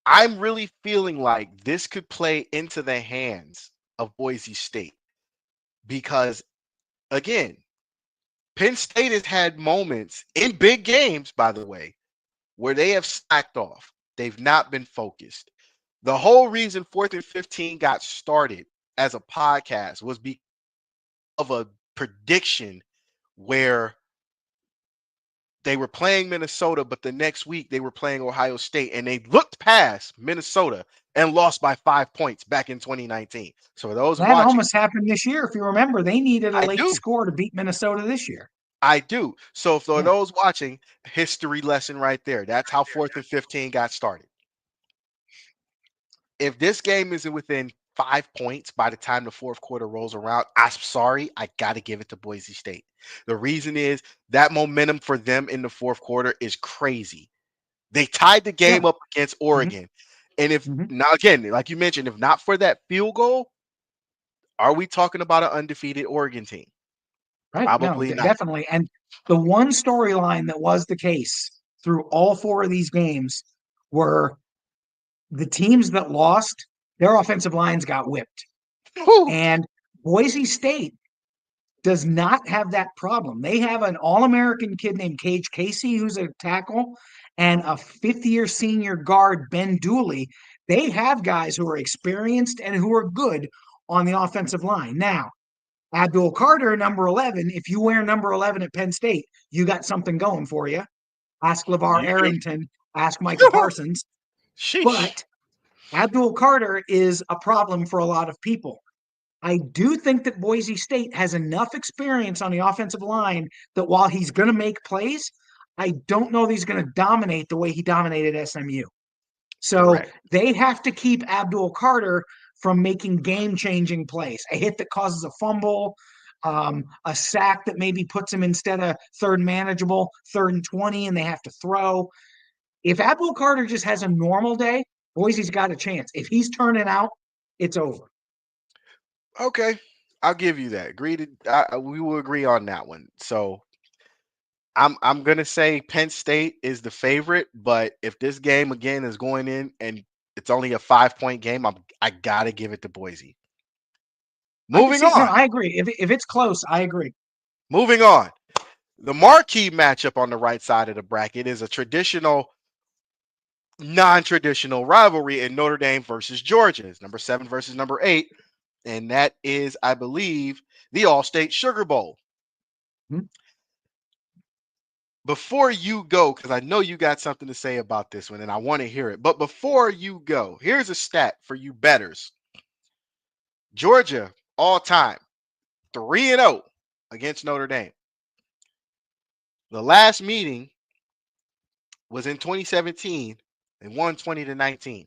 I'm really feeling like this could play into the hands of Boise State because, again, Penn State has had moments in big games, by the way, where they have slacked off. They've not been focused. The whole reason 4th and 15 got started as a podcast was because of a prediction where they were playing Minnesota, but the next week they were playing Ohio State, and they looked past Minnesota and lost by 5 points back in 2019. So for those That watching, almost happened this year. If you remember, they needed a I late do. score to beat Minnesota this year. I do. So for Yeah. those watching, history lesson right there. That's how 4th and 15 got started. If this game isn't within 5 points by the time the fourth quarter rolls around, I'm sorry, I got to give it to Boise State. The reason is that momentum for them in the fourth quarter is crazy. They tied the Yeah. game up against Mhm, Oregon. And if mhm. now again, like you mentioned, if not for that field goal, are we talking about an undefeated Oregon team? Right. No, Probably not. definitely. And the one storyline that was the case through all four of these games were the teams that lost, their offensive lines got whipped. Whew. And Boise State does not have that problem. They have an All American kid named Cage Casey, who's a tackle, and a fifth-year senior guard, Ben Dooley. They have guys who are experienced and who are good on the offensive line. Now, Abdul Carter, number 11, if you wear number 11 at Penn State, you got something going for you. Ask LeVar You do. Arrington, ask Micah Parsons. Sheesh. But Abdul Carter is a problem for a lot of people. I do think that Boise State has enough experience on the offensive line that while he's going to make plays, I don't know that he's going to dominate the way he dominated SMU. So Correct. they have to keep Abdul Carter from making game-changing plays. A hit that causes a fumble, a sack that maybe puts them instead of third manageable, 3rd and 20, and they have to throw. If Abdul Carter just has a normal day, Boise's got a chance. If he's turning out, it's over. Okay, I'll give you that. Agreed. We will agree on that one. So I'm gonna say Penn State is the favorite, but if this game again is going in and it's only a 5 point game, I gotta give it to Boise. I can Moving see. No, on. I agree. If it's close, I agree. Moving on. The marquee matchup on the right side of the bracket is a traditional, non-traditional rivalry in Notre Dame versus Georgia. It's number 7 versus number 8, and that is, I believe, the All-State Sugar Bowl. Hmm? Before you go, because I know you got something to say about this one, and I want to hear it. But before you go, here's a stat for you betters. Georgia, all time, 3-0 against Notre Dame. The last meeting was in 2017 and won 20-19.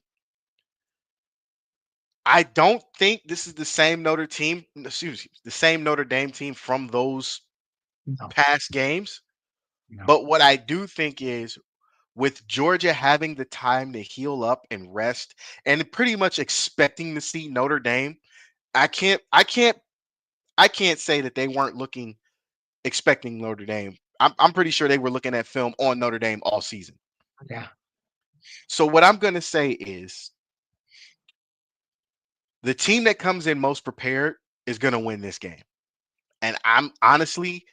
I don't think this is the same the same Notre Dame team from those No, past games. no. But what I do think is with Georgia having the time to heal up and rest and pretty much expecting to see Notre Dame, I can't I can't I can't say that they weren't looking expecting Notre Dame. I'm pretty sure they were looking at film on Notre Dame all season. Yeah. So what I'm going to say is the team that comes in most prepared is going to win this game. And I'm honestly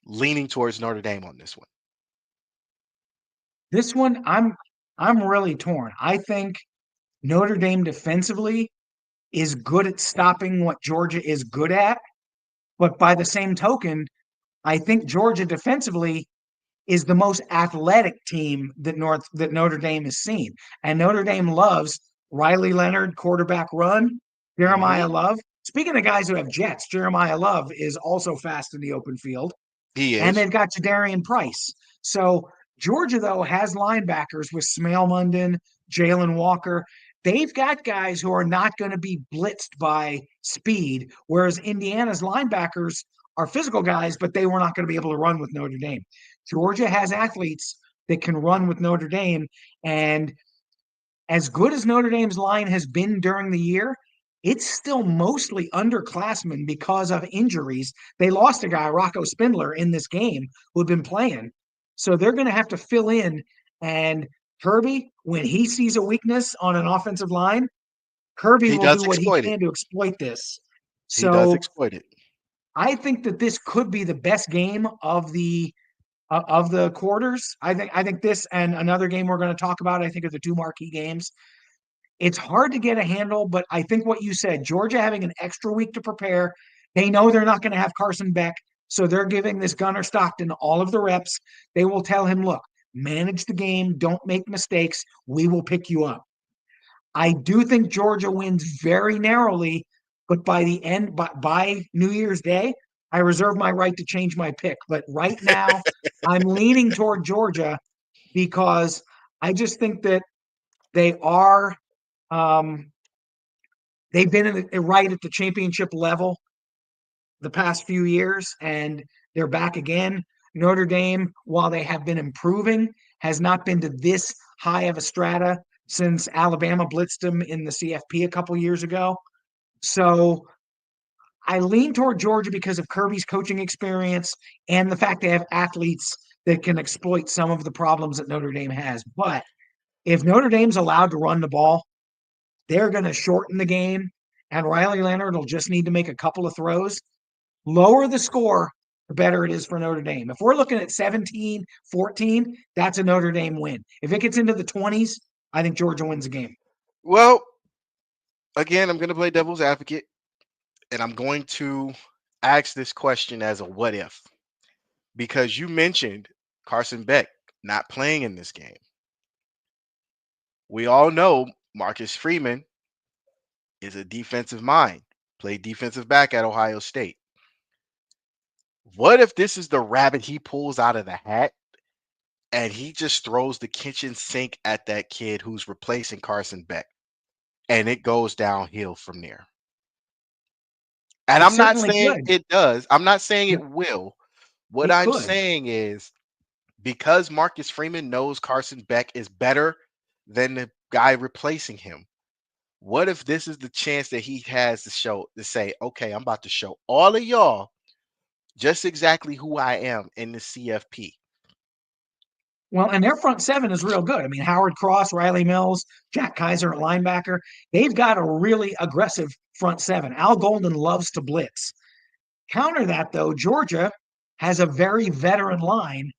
leaning towards Notre Dame on this one. This one, I'm really torn. I think Notre Dame defensively is good at stopping what Georgia is good at, but by the same token, I think Georgia defensively is the most athletic team that Notre Dame has seen. And Notre Dame loves Riley Leonard, quarterback run, Hmm. Jeremiah Love. Speaking of guys who have jets, Jeremiah Love is also fast in the open field. He And is. they've got Jadarian Price. So Georgia, though, has linebackers with Smail London, Jalen Walker. They've got guys who are not going to be blitzed by speed, whereas Indiana's linebackers are physical guys, but they were not going to be able to run with Notre Dame. Georgia has athletes that can run with Notre Dame. And as good as Notre Dame's line has been during the year, it's still mostly underclassmen because of injuries. They lost a guy, Rocco Spindler, in this game who had been playing. So they're going to have to fill in. And Kirby, when he sees a weakness on an offensive line, Kirby He will do does what he exploit it. can to exploit this. He does So exploit it. I think that this could be the best game of the quarters. I think this and another game we're going to talk about, I think, are the two marquee games. It's hard to get a handle, but I think what you said, Georgia having an extra week to prepare, they know they're not going to have Carson Beck, so they're giving this Gunnar Stockton all of the reps. They will tell him, look, manage the game, don't make mistakes, we will pick you up. I do think Georgia wins very narrowly, but by the end, by New Year's Day, I reserve my right to change my pick. But right now, I'm leaning toward Georgia because I just think that they are um, they've been right at the championship level the past few years, and they're back again. Notre Dame, while they have been improving, has not been to this high of a strata since Alabama blitzed them in the CFP a couple years ago. So I lean toward Georgia because of Kirby's coaching experience and the fact they have athletes that can exploit some of the problems that Notre Dame has. But if Notre Dame's allowed to run the ball, they're going to shorten the game, and Riley Leonard will just need to make a couple of throws. Lower the score, the better it is for Notre Dame. If we're looking at 17-14, that's a Notre Dame win. If it gets into the 20s, I think Georgia wins the game. Well, again, I'm going to play devil's advocate and I'm going to ask this question as a what if because you mentioned Carson Beck not playing in this game. We all know Marcus Freeman is a defensive mind, played defensive back at Ohio State. What if this is the rabbit he pulls out of the hat and he just throws the kitchen sink at that kid who's replacing Carson Beck? and it goes downhill from there. And It I'm not certainly saying could. it does. I'm not saying Yep, it will. What it I'm could. saying is because Marcus Freeman knows Carson Beck is better than the guy replacing him. What if this is the chance that he has to show to say, okay, I'm about to show all of y'all just exactly who I am in the CFP. Well, and their front seven is real good. I mean, Howard Cross, Riley Mills, Jack Kaiser at linebacker. They've got a really aggressive front seven. Al Golden loves to blitz. Counter that, though, Georgia has a very veteran line,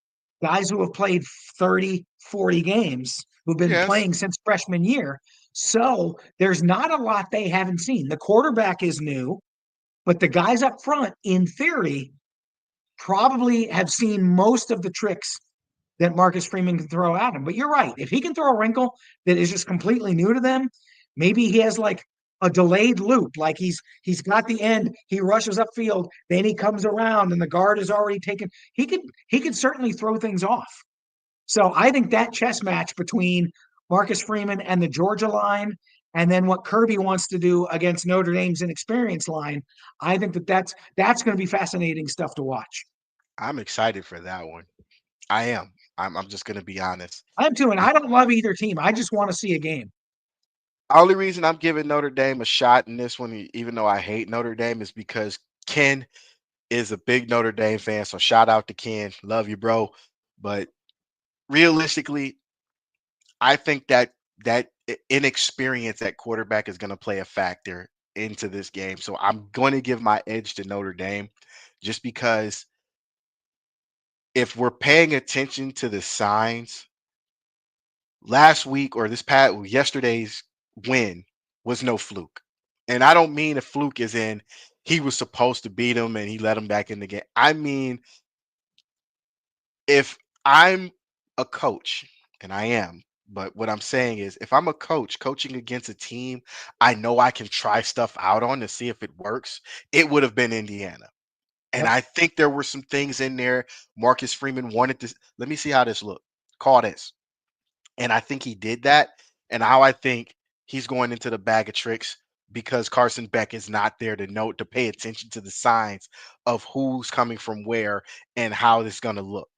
guys who have played 30, 40 games, who've been Yes, playing since freshman year. So there's not a lot they haven't seen. The quarterback is new, but the guys up front, in theory, probably have seen most of the tricks that Marcus Freeman can throw at him. But you're right. If he can throw a wrinkle that is just completely new to them, maybe he has like a delayed loop. Like he's got the end, he rushes upfield, then he comes around and the guard is already taken. He could certainly throw things off. So I think that chess match between Marcus Freeman and the Georgia line, and then what Kirby wants to do against Notre Dame's inexperienced line, I think that's going to be fascinating stuff to watch. I'm excited for that one. I am. I'm just gonna be honest. I'm too, and The I don't love either team. I just want to see a game. only reason I'm giving Notre Dame a shot in this one, even though I hate Notre Dame, is because Ken is a big Notre Dame fan. So shout out to Ken. Love you, bro. But realistically, I think that inexperience at quarterback is going to play a factor into this game. So I'm going to give my edge to Notre Dame just because if we're paying attention to the signs, last week or this past yesterday's win was no fluke. And I don't mean a fluke as in he was supposed to beat him and he let him back in the game. I mean, if I'm a coach, and I am, but what I'm saying is if I'm a coach coaching against a team I know I can try stuff out on to see if it works, it would have been Indiana. And Yep. I think there were some things in there Marcus Freeman wanted to let me see how this look. Call this. And I think he did that. And how I think he's going into the bag of tricks because Carson Beck is not there to know to pay attention to the signs of who's coming from where and how this is going to look.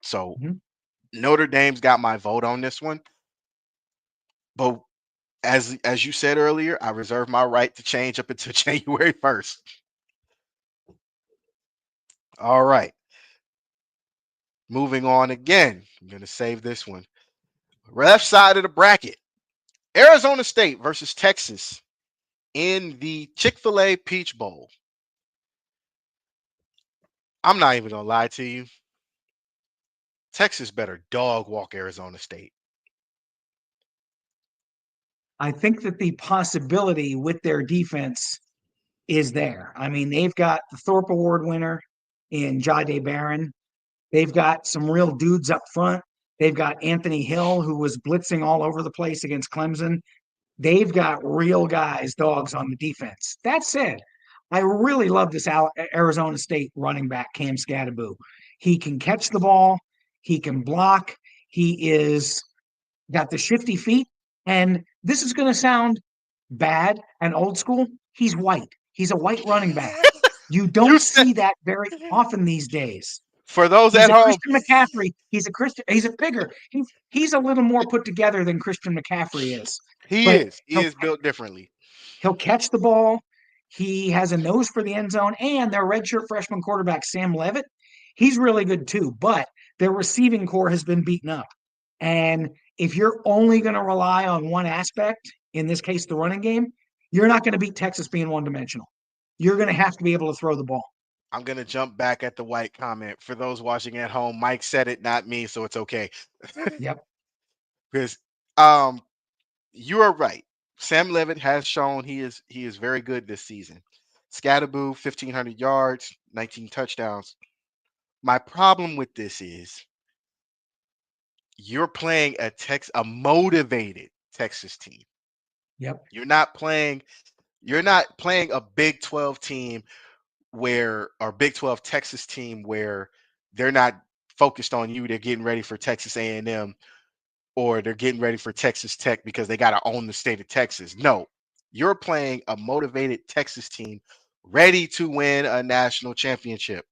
So Mhm. Notre Dame's got my vote on this one. But as you said earlier, I reserve my right to change up until January 1st. All right. Moving on again. I'm going to save this one. Left side of the bracket. Arizona State versus Texas in the Chick-fil-A Peach Bowl. I'm not even gonna lie to you. Texas better dog walk Arizona State. I think that the possibility with their defense is there. I mean, they've got the Thorpe Award winner in Jade Barron. They've got some real dudes up front. They've got Anthony Hill, who was blitzing all over the place against Clemson. They've got real guys, dogs on the defense. That said, I really love this Arizona State running back, Cam Scadaboo. He can catch the ball, he can block, he is got the shifty feet. And this is going to sound bad and old school. He's white. He's a white running back. You You don't said see that very often these days. for those He's at a home, Christian McCaffrey. He's a Christian. He's a bigger. He's a little more put together than Christian McCaffrey is. he But is. He he'll is built differently. he'll catch the ball. He has a nose for the end zone, and their redshirt freshman quarterback Sam Levitt, he's really good too. But their receiving core has been beaten up, and if you're only going to rely on one aspect, in this case the running game, you're not going to beat Texas being one dimensional. You're going to have to be able to throw the ball. I'm gonna jump back at the white comment. For those watching at home, Mike said it, not me, so it's okay. Yep. Because um you are right. Sam Levitt has shown he is very good this season. Scatterboo, 1,500 yards, 19 touchdowns. My problem with this is you're playing a motivated Texas team. Yep. You're not playing you're not playing a Big 12 team where or Big 12 Texas team where they're not focused on you. They're getting ready for Texas A&M or they're getting ready for Texas Tech because they got to own the state of Texas. No, you're playing a motivated Texas team ready to win a national championship.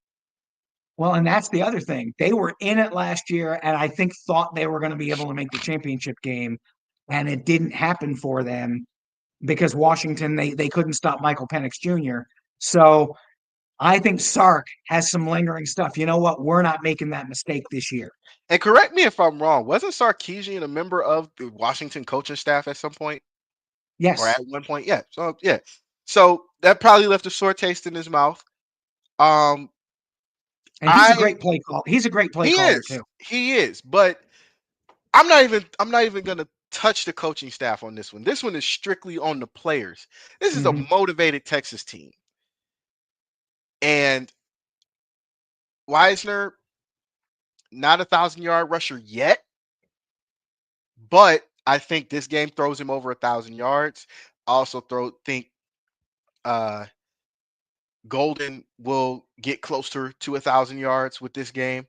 Well, and that's the other thing. They were in it last year, and I think thought they were going to be able to make the championship game, and it didn't happen for them because Washington they couldn't stop Michael Penix Jr. So I think Sark has some lingering stuff. You know what? We're not making that mistake this year. And correct me if I'm wrong, wasn't Sarkeesian a member of the Washington coaching staff at some point or Yes, at one point? Yeah. So yeah. So that probably left a sore taste in his mouth. Um, and he's a I great play call. He's a great play he caller is. too. He is. But I'm not even gonna touch the coaching staff on this one. This one is strictly on the players. This is a Mm-hmm. motivated Texas team. And Weisner, not 1,000 yard rusher yet, but I think this game throws him over 1,000 yards. I also think uh Golden will get closer to 1,000 yards with this game.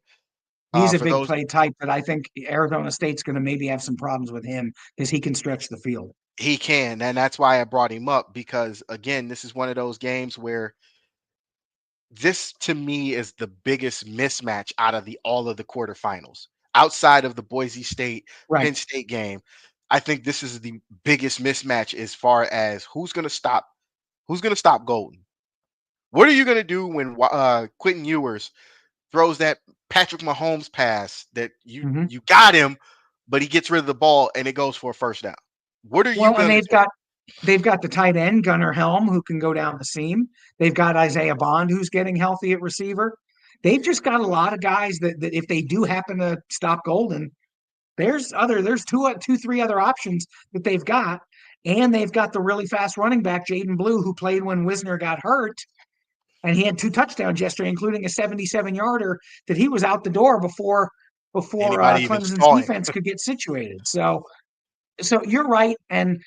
He's a For big those play type, but I think Arizona State's going to maybe have some problems with him because he can stretch the field. he can, and that's why I brought him up because again, this is one of those games where this to me is the biggest mismatch out of the all of the quarterfinals. Outside of the Boise State Right. Penn State game, I think this is the biggest mismatch as far as who's going to stop Golden. What are you going to do when Quentin Ewers throws that Patrick Mahomes pass that you Mm-hmm. you got him, but he gets rid of the ball and it goes for a first down? What are you Well, and going to do? they've got the tight end Gunnar Helm who can go down the seam. They've got Isaiah Bond who's getting healthy at receiver. They've just got a lot of guys that if they do happen to stop Golden, there's three other options that they've got, and they've got the really fast running back Jaden Blue who played when Wisner got hurt, and he had 2 touchdowns yesterday, including a 77-yarder that he was out the door before Anybody even Clemson's saw him? defense could get situated. So you're right, and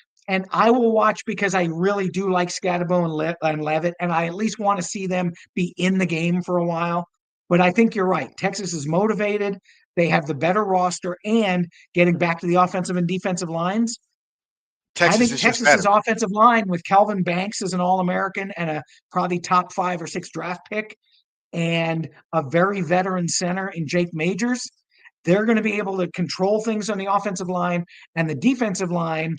I will watch because I really do like Scatabo and Levitt, and I at least want to see them be in the game for a while. But I think you're right. Texas is motivated. They have the better roster, and getting back to the offensive and defensive lines, I Texas think is just Texas's better. offensive line with Calvin Banks as an All-American and a probably top 5 or 6 draft pick, and a very veteran center in Jake Majors, they're going to be able to control things on the offensive line and the defensive line.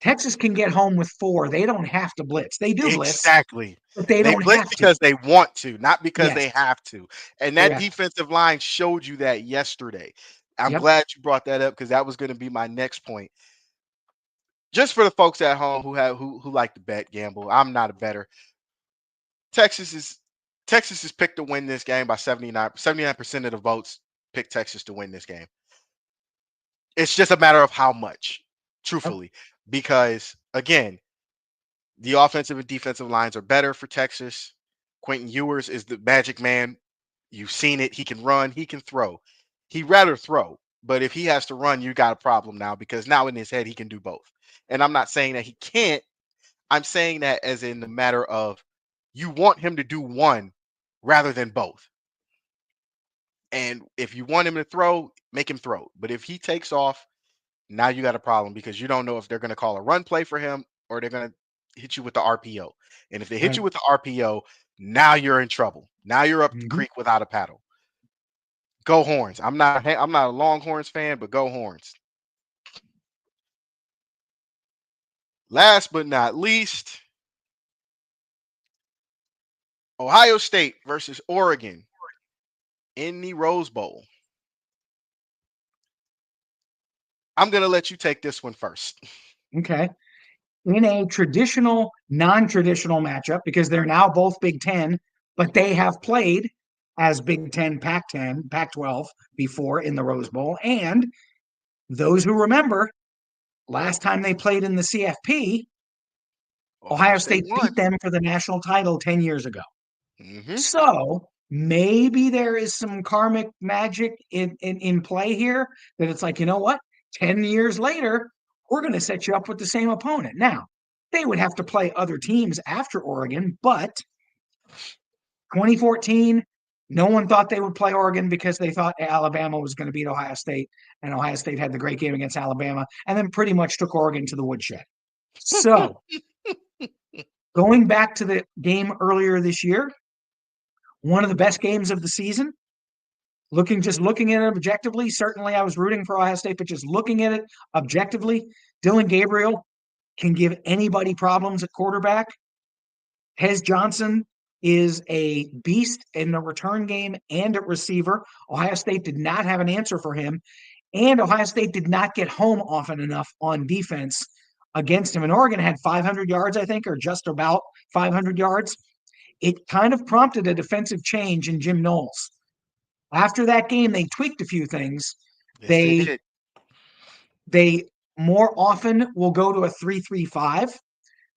Texas can get home with 4. They don't have to blitz. They do blitz, Exactly. but they They don't blitz have to. because they want to, not because Yes, they have to. And that correct. defensive line showed you that yesterday. I'm Yep. glad you brought that up because that was going to be my next point. Just for the folks at home who like to bet gamble, I'm not a better. Texas is Texas is picked to win this game by 79% of the votes pick Texas to win this game. It's just a matter of how much, Yep. truthfully, because again, the offensive and defensive lines are better for Texas. Quentin Ewers is the magic man. You've seen it. He can run, he can throw. He'd rather throw, but if he has to run, you got a problem now because now in his head he can do both. And I'm not saying that he can't. I'm saying that as in the matter of you want him to do one rather than both. And if you want him to throw, make him throw. But if he takes off, now you got a problem because you don't know if they're going to call a run play for him or they're going to hit you with the RPO. And if they hit Right. you with the RPO, now you're in trouble. Now you're up the Mm-hmm. creek without a paddle. Go Horns. I'm not a Longhorns fan, but go Horns. Last but not least, Ohio State versus Oregon in the Rose Bowl. I'm going to let you take this one first. Okay. In a traditional, non-traditional matchup, because they're now both Big Ten, but they have played as Big Ten, Pac-10, Pac-12 before in the Rose Bowl. And those who remember, last time they played in the CFP, Ohio Ohio State State won. beat them for the national title 10 years ago. Hmm. So maybe there is some karmic magic in play here that it's like, you know what? 10 years later, we're going to set you up with the same opponent. Now, they would have to play other teams after Oregon, but 2014, No one thought they would play Oregon because they thought Alabama was going to beat Ohio State, and Ohio State had the great game against Alabama, and then pretty much took Oregon to the woodshed. So, going back to the game earlier this year, one of the best games of the season. Looking at it objectively, certainly I was rooting for Ohio State, but just looking at it objectively, Dylan Gabriel can give anybody problems at quarterback. Hez Johnson is a beast in the return game and at receiver. Ohio State did not have an answer for him, and Ohio State did not get home often enough on defense against him. And Oregon had 500 yards, I think, or just about 500 yards. It kind of prompted a defensive change in Jim Knowles. After that game, they tweaked a few things. Yes, they They did. they more often will go to a 3-3-5.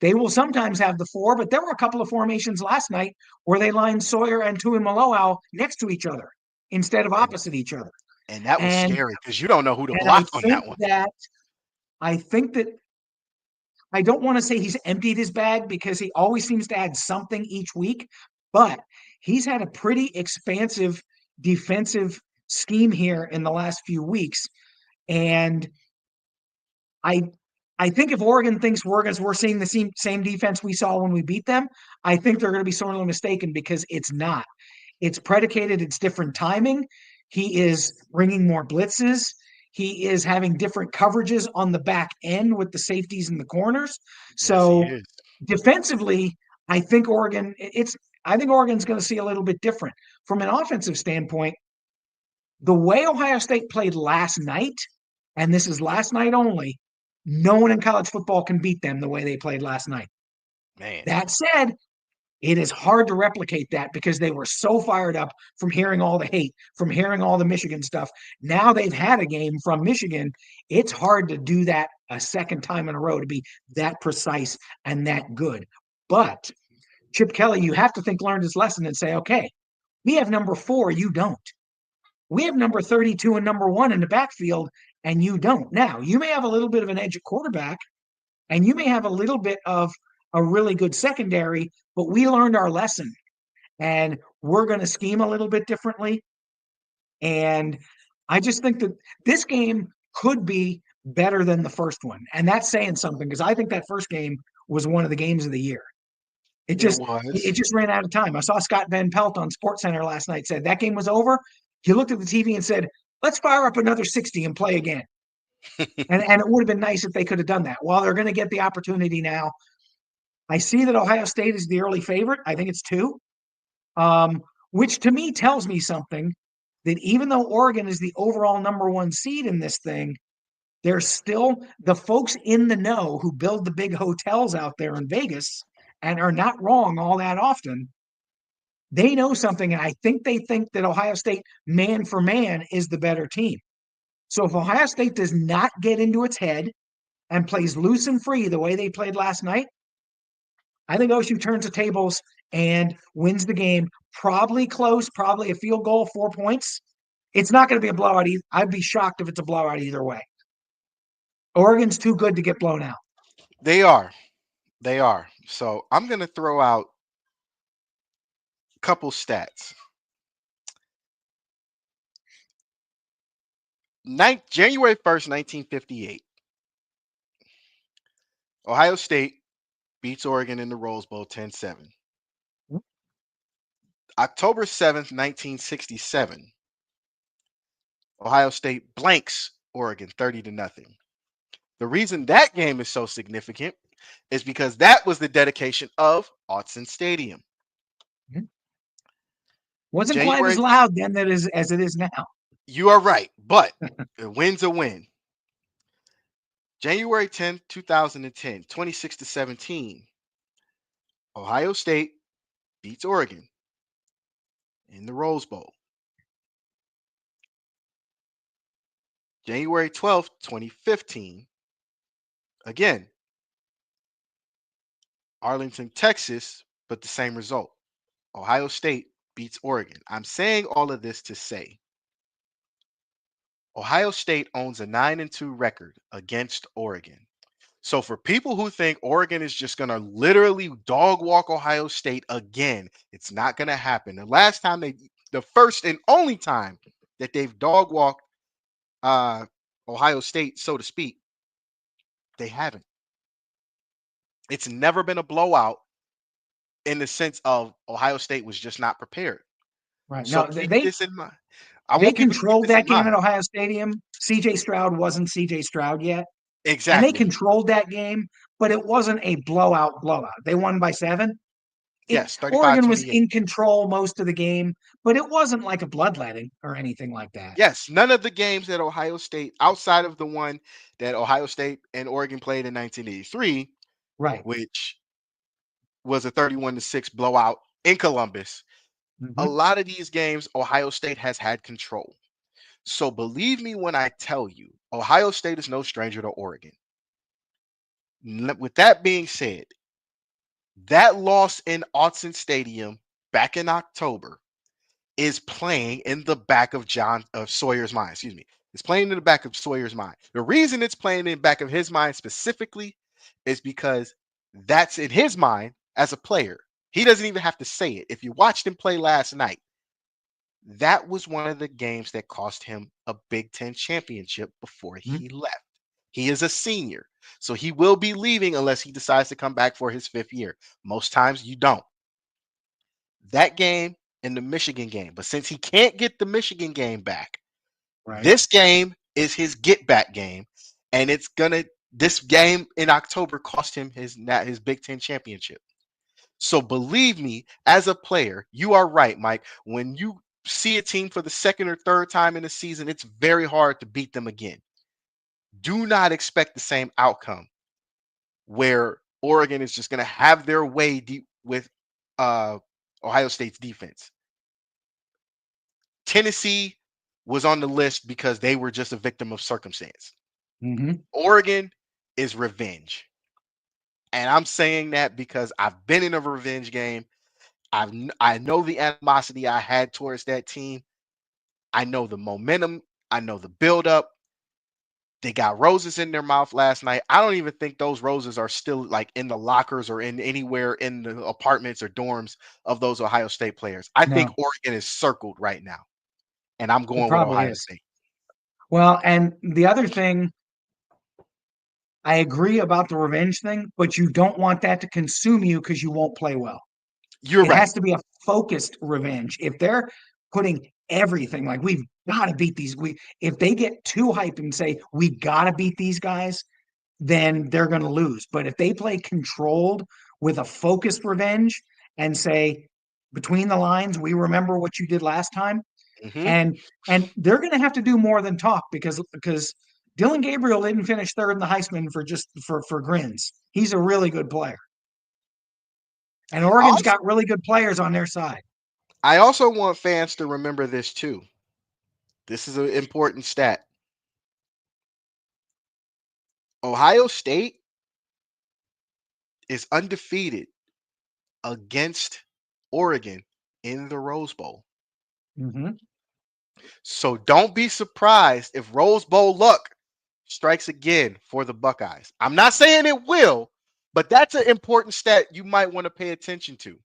They will sometimes have the four, but there were a couple of formations last night where they lined Sawyer and Tuimoloau next to each other instead of And opposite each other. that was And scary because you don't know who to and I block on think that one. that I think that I don't want to say he's emptied his bag because he always seems to add something each week, but he's had a pretty expansive defensive scheme here in the last few weeks. And I I think if Oregon thinks we're seeing the same defense we saw when we beat them, I think they're going to be sorely mistaken because it's not. It's predicated, it's different timing. He is bringing more blitzes. He is having different coverages on the back end with the safeties and the corners. Yes, he So is. defensively, I think I think Oregon's going to see a little bit different. From an offensive standpoint, the way Ohio State played last night, and this is last night only, no one in college football can beat them the way they played last night. Man, That said, it is hard to replicate that because they were so fired up from hearing all the hate, from hearing all the Michigan stuff. Now they've had a game from Michigan. It's hard to do that a second time in a row to be that precise and that good. But Chip Kelly, you have to think learned his lesson and say, okay, we have number 4, you don't. We have number 32 and number 1 in the backfield, and you don't. Now, you may have a little bit of an edge at quarterback, and you may have a little bit of a really good secondary, but we learned our lesson, and we're going to scheme a little bit differently. And I just think that this game could be better than the first one. And that's saying something because I think that first game was one of the games of the year. It it just was. it just ran out of time. I saw Scott Van Pelt on SportsCenter last night said that game was over. He looked at the TV and said, "Let's fire up another 60 and play again." And it would have been nice if they could have done that. Well, they're going to get the opportunity now. I see that Ohio State is the early favorite. I think it's 2, which to me tells me something that even though Oregon is the overall number 1 seed in this thing, there's still the folks in the know who build the big hotels out there in Vegas and are not wrong all that often. They know something, and I think they think that Ohio State, man for man, is the better team. So if Ohio State does not get into its head and plays loose and free the way they played last night, I think OSU turns the tables and wins the game. Probably close, probably a field goal, 4 points. It's not going to be a blowout. I'd be shocked if it's a blowout either way. Oregon's too good to get blown out. They are. They are. So I'm going to throw out a couple stats. January 1st, 1958, Ohio State beats Oregon in the Rose Bowl 10-7. October 7th, 1967, Ohio State blanks Oregon 30-0. The reason that game is so significant is because that was the dedication of Autzen Stadium. Wasn't quite as January, loud then that is as it is now. you are right, but a win's a win. January 10th, 2010, 26-17, Ohio State beats Oregon in the Rose Bowl. January 12th, 2015, again, Arlington, Texas, but the same result. Ohio State beats Oregon. I'm saying all of this to say Ohio State owns a 9-2 record against Oregon. So for people who think Oregon is just going to literally dog walk Ohio State again, it's not going to happen. The last time The first and only time that they've dog walked uh, Ohio State, so to speak, they haven't. It's never been a blowout in the sense of Ohio State was just not prepared. Right. So No, keep they this in mind. I they want people to keep controlled this in that game at mind. Ohio Stadium. CJ Stroud wasn't CJ Stroud yet, and they Exactly. controlled that game, but it wasn't a blowout. They won by 7. It Yes, 35, Oregon was 28. in control most of the game, but it wasn't like a bloodletting or anything like that. Yes, none of the games that Ohio State, outside of the one that Ohio State and Oregon played in 1983, Right. which was a 31-6 blowout in Columbus, a Hmm. lot of these games, Ohio State has had control. So believe me when I tell you, Ohio State is no stranger to Oregon. With that being said, that loss in Autzen Stadium back in October is playing in the back of John of Sawyer's mind. Excuse me. It's playing in the back of Sawyer's mind. The reason it's playing in the back of his mind specifically is because that's in his mind as a player. He doesn't even have to say it. If you watched him play last night, that was one of the games that cost him a Big Ten championship before he left. He is a senior, so he will be leaving unless he decides to come back for his 5th year. Most times you don't. That game and the Michigan game. But since he can't get the Michigan game back, Right. this game is his get back game. And this game in October cost him his Big Ten championship. So believe me, as a player, you are right, Mike. When you see a team for the second or third time in the season, it's very hard to beat them again. Do not expect the same outcome where Oregon is just going to have their way deep with uh, Ohio State's defense. Tennessee was on the list because they were just a victim of circumstance. Hmm. Oregon is revenge. And I'm saying that because I've been in a revenge game. I know the animosity I had towards that team. I know the momentum. I know the buildup. They got roses in their mouth last night. I don't even think those roses are still like in the lockers or in anywhere in the apartments or dorms of those Ohio State players. I think No, Oregon is circled right now, and I'm it going with probably Ohio is. State. Well, and the other thing, I agree about the revenge thing, but you don't want that to consume you because you won't play well. You're It right. has to be a focused revenge. If they're putting everything like we've got to beat these, we if they get too hyped and say we got to beat these guys, then they're going to lose. But if they play controlled with a focused revenge and say between the lines, we remember what you did last time, Hmm. and they're going to have to do more than talk because Dylan Gabriel didn't finish third in the Heisman for just for grins. He's a really good player, and Oregon's Also, got really good players on their side. I also want fans to remember this too. This is an important stat. Ohio State is undefeated against Oregon in the Rose Bowl. Mm-hmm. So don't be surprised if Rose Bowl luck strikes again for the Buckeyes. I'm not saying it will, but that's an important stat you might want to pay attention to.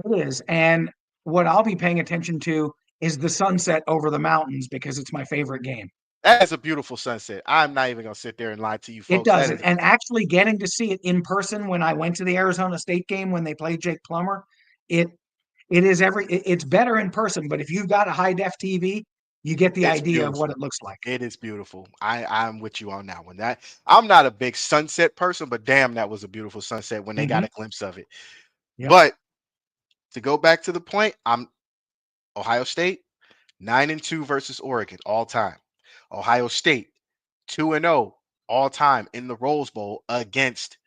It is. And what I'll be paying attention to is the sunset over the mountains because it's my favorite game. That is a beautiful sunset. I'm not even going to sit there and lie to you It folks. does. That is And actually getting to see it in person when I went to the Arizona State game when they played Jake Plummer, it it's better in person, but if you've got a high def TV, you get the it's idea of what beautiful. it looks like. It is beautiful. I'm with you on that one. That I'm not a big sunset person, but damn, that was a beautiful sunset when they got Mm-hmm. a glimpse of it. Yep. But to go back to the point, I'm Ohio State 9-2 versus Oregon all time. Ohio State 2-0 all time in the Rose Bowl against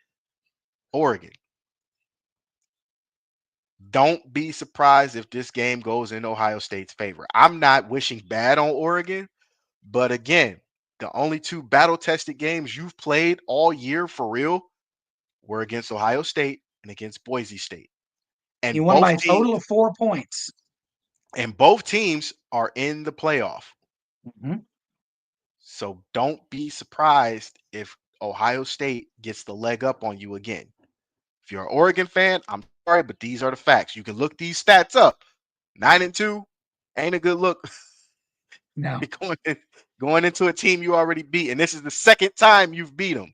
Oregon. Don't be surprised if this game goes in Ohio State's favor. I'm not wishing bad on Oregon, but again, the only two battle tested games you've played all year for real were against Ohio State and against Boise State. You And won both by a teams total of 4 points. are in the playoff. Mm-hmm. So don't be surprised if Ohio State gets the leg up on you again. If you're an Oregon fan, I'm sorry, but these are the facts. You can look these stats up. 9-2. Ain't a good look. No. You're going into a team you already beat, and this is the second time you've beat them.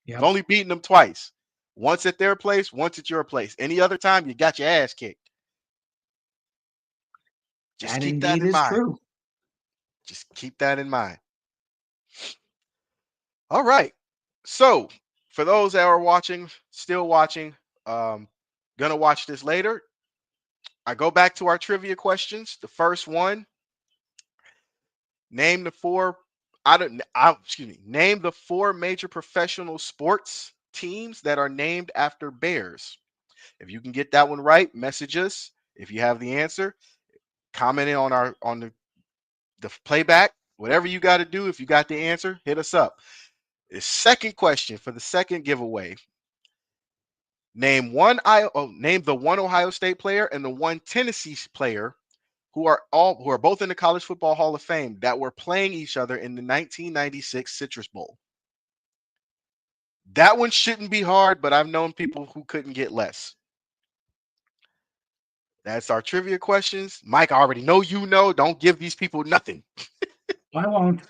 You've Yep. only beaten them twice. Once at their place, once at your place. Any other time, you got your ass kicked. Just That keep that indeed in is mind. true. Just keep that in mind. All right. So, for those that are watching, still watching, um, gonna watch this later. I go back to our trivia questions. The first one: name the four. I don't. Excuse me. Name the four major professional sports teams that are named after bears. If you can get that one right, message us. If you have the answer, comment it on our on the playback. Whatever you got to do. If you got the answer, hit us up. The second question for the second giveaway: name the one Ohio State player and the one Tennessee player who are both in the College Football Hall of Fame that were playing each other in the 1996 Citrus Bowl. That one shouldn't be hard, but I've known people who couldn't get less. That's our trivia questions. Mike, I already know you know. Don't give these people nothing. I won't.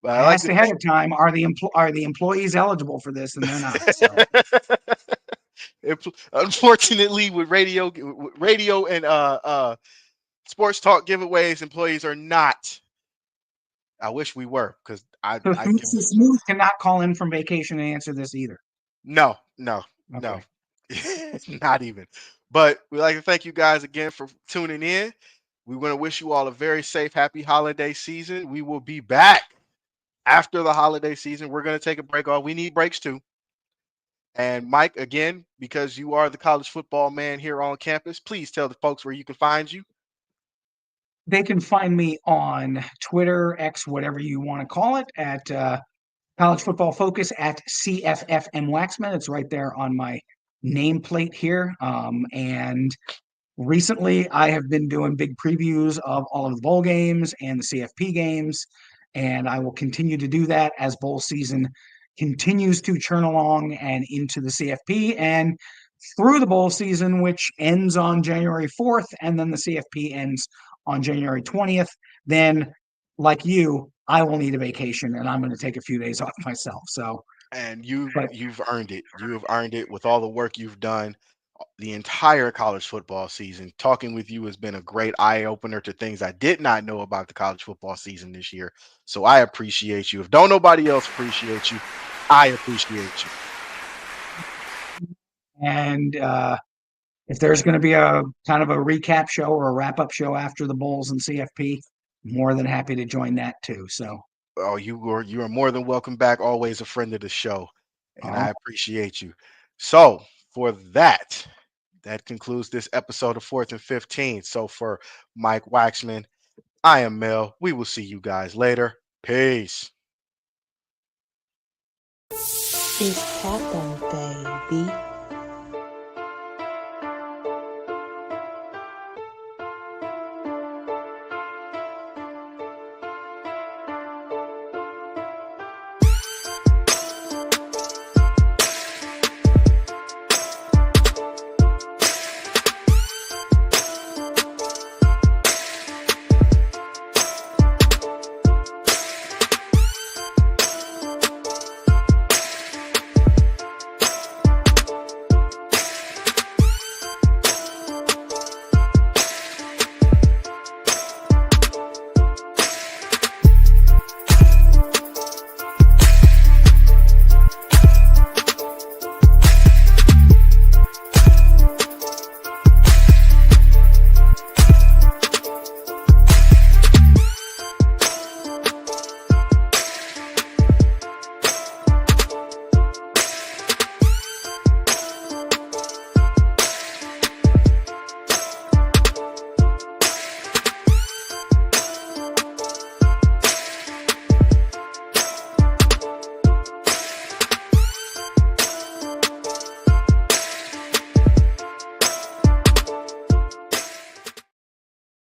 But I I like asked to ahead thank. of time, are the employees eligible for this? And they're not. So Unfortunately, with radio and sports talk giveaways, employees are not. I wish we were because so I give them Smooth cannot call in from vacation and answer this either. no, no, no, Okay. not even. But we like to thank you guys again for tuning in. We want to wish you all a very safe, happy holiday season. We will be back after the holiday season. We're going to take a break off. We need breaks too. And Mike, again, because you are the college football man here on campus, please tell the folks where you can find you. They can find me on Twitter, X, whatever you want to call it, at College Football Focus at CFFM Waxman. It's right there on my nameplate here. And recently, I have been doing big previews of all of the bowl games and the CFP games, and I will continue to do that as bowl season continues to churn along and into the CFP and through the bowl season, which ends on January 4th, and then the CFP ends on January 20th. Then, like you, I will need a vacation and I'm going to take a few days off myself. So, And but you've earned it. You have earned it with all the work you've done the entire college football season. Talking with you has been a great eye opener to things I did not know about the college football season this year. So I appreciate you. If don't nobody else appreciate you, I appreciate you. and if there's going to be a kind of a recap show or a wrap up show after the Bulls and CFP, more than happy to join that too. So, Oh, you are more than welcome back. Always a friend of the show, and oh, I appreciate you. So for that, that concludes this episode of Fourth and 15. So for Mike Waxman, I am Mel. We will see you guys later. Peace. It's happened, baby.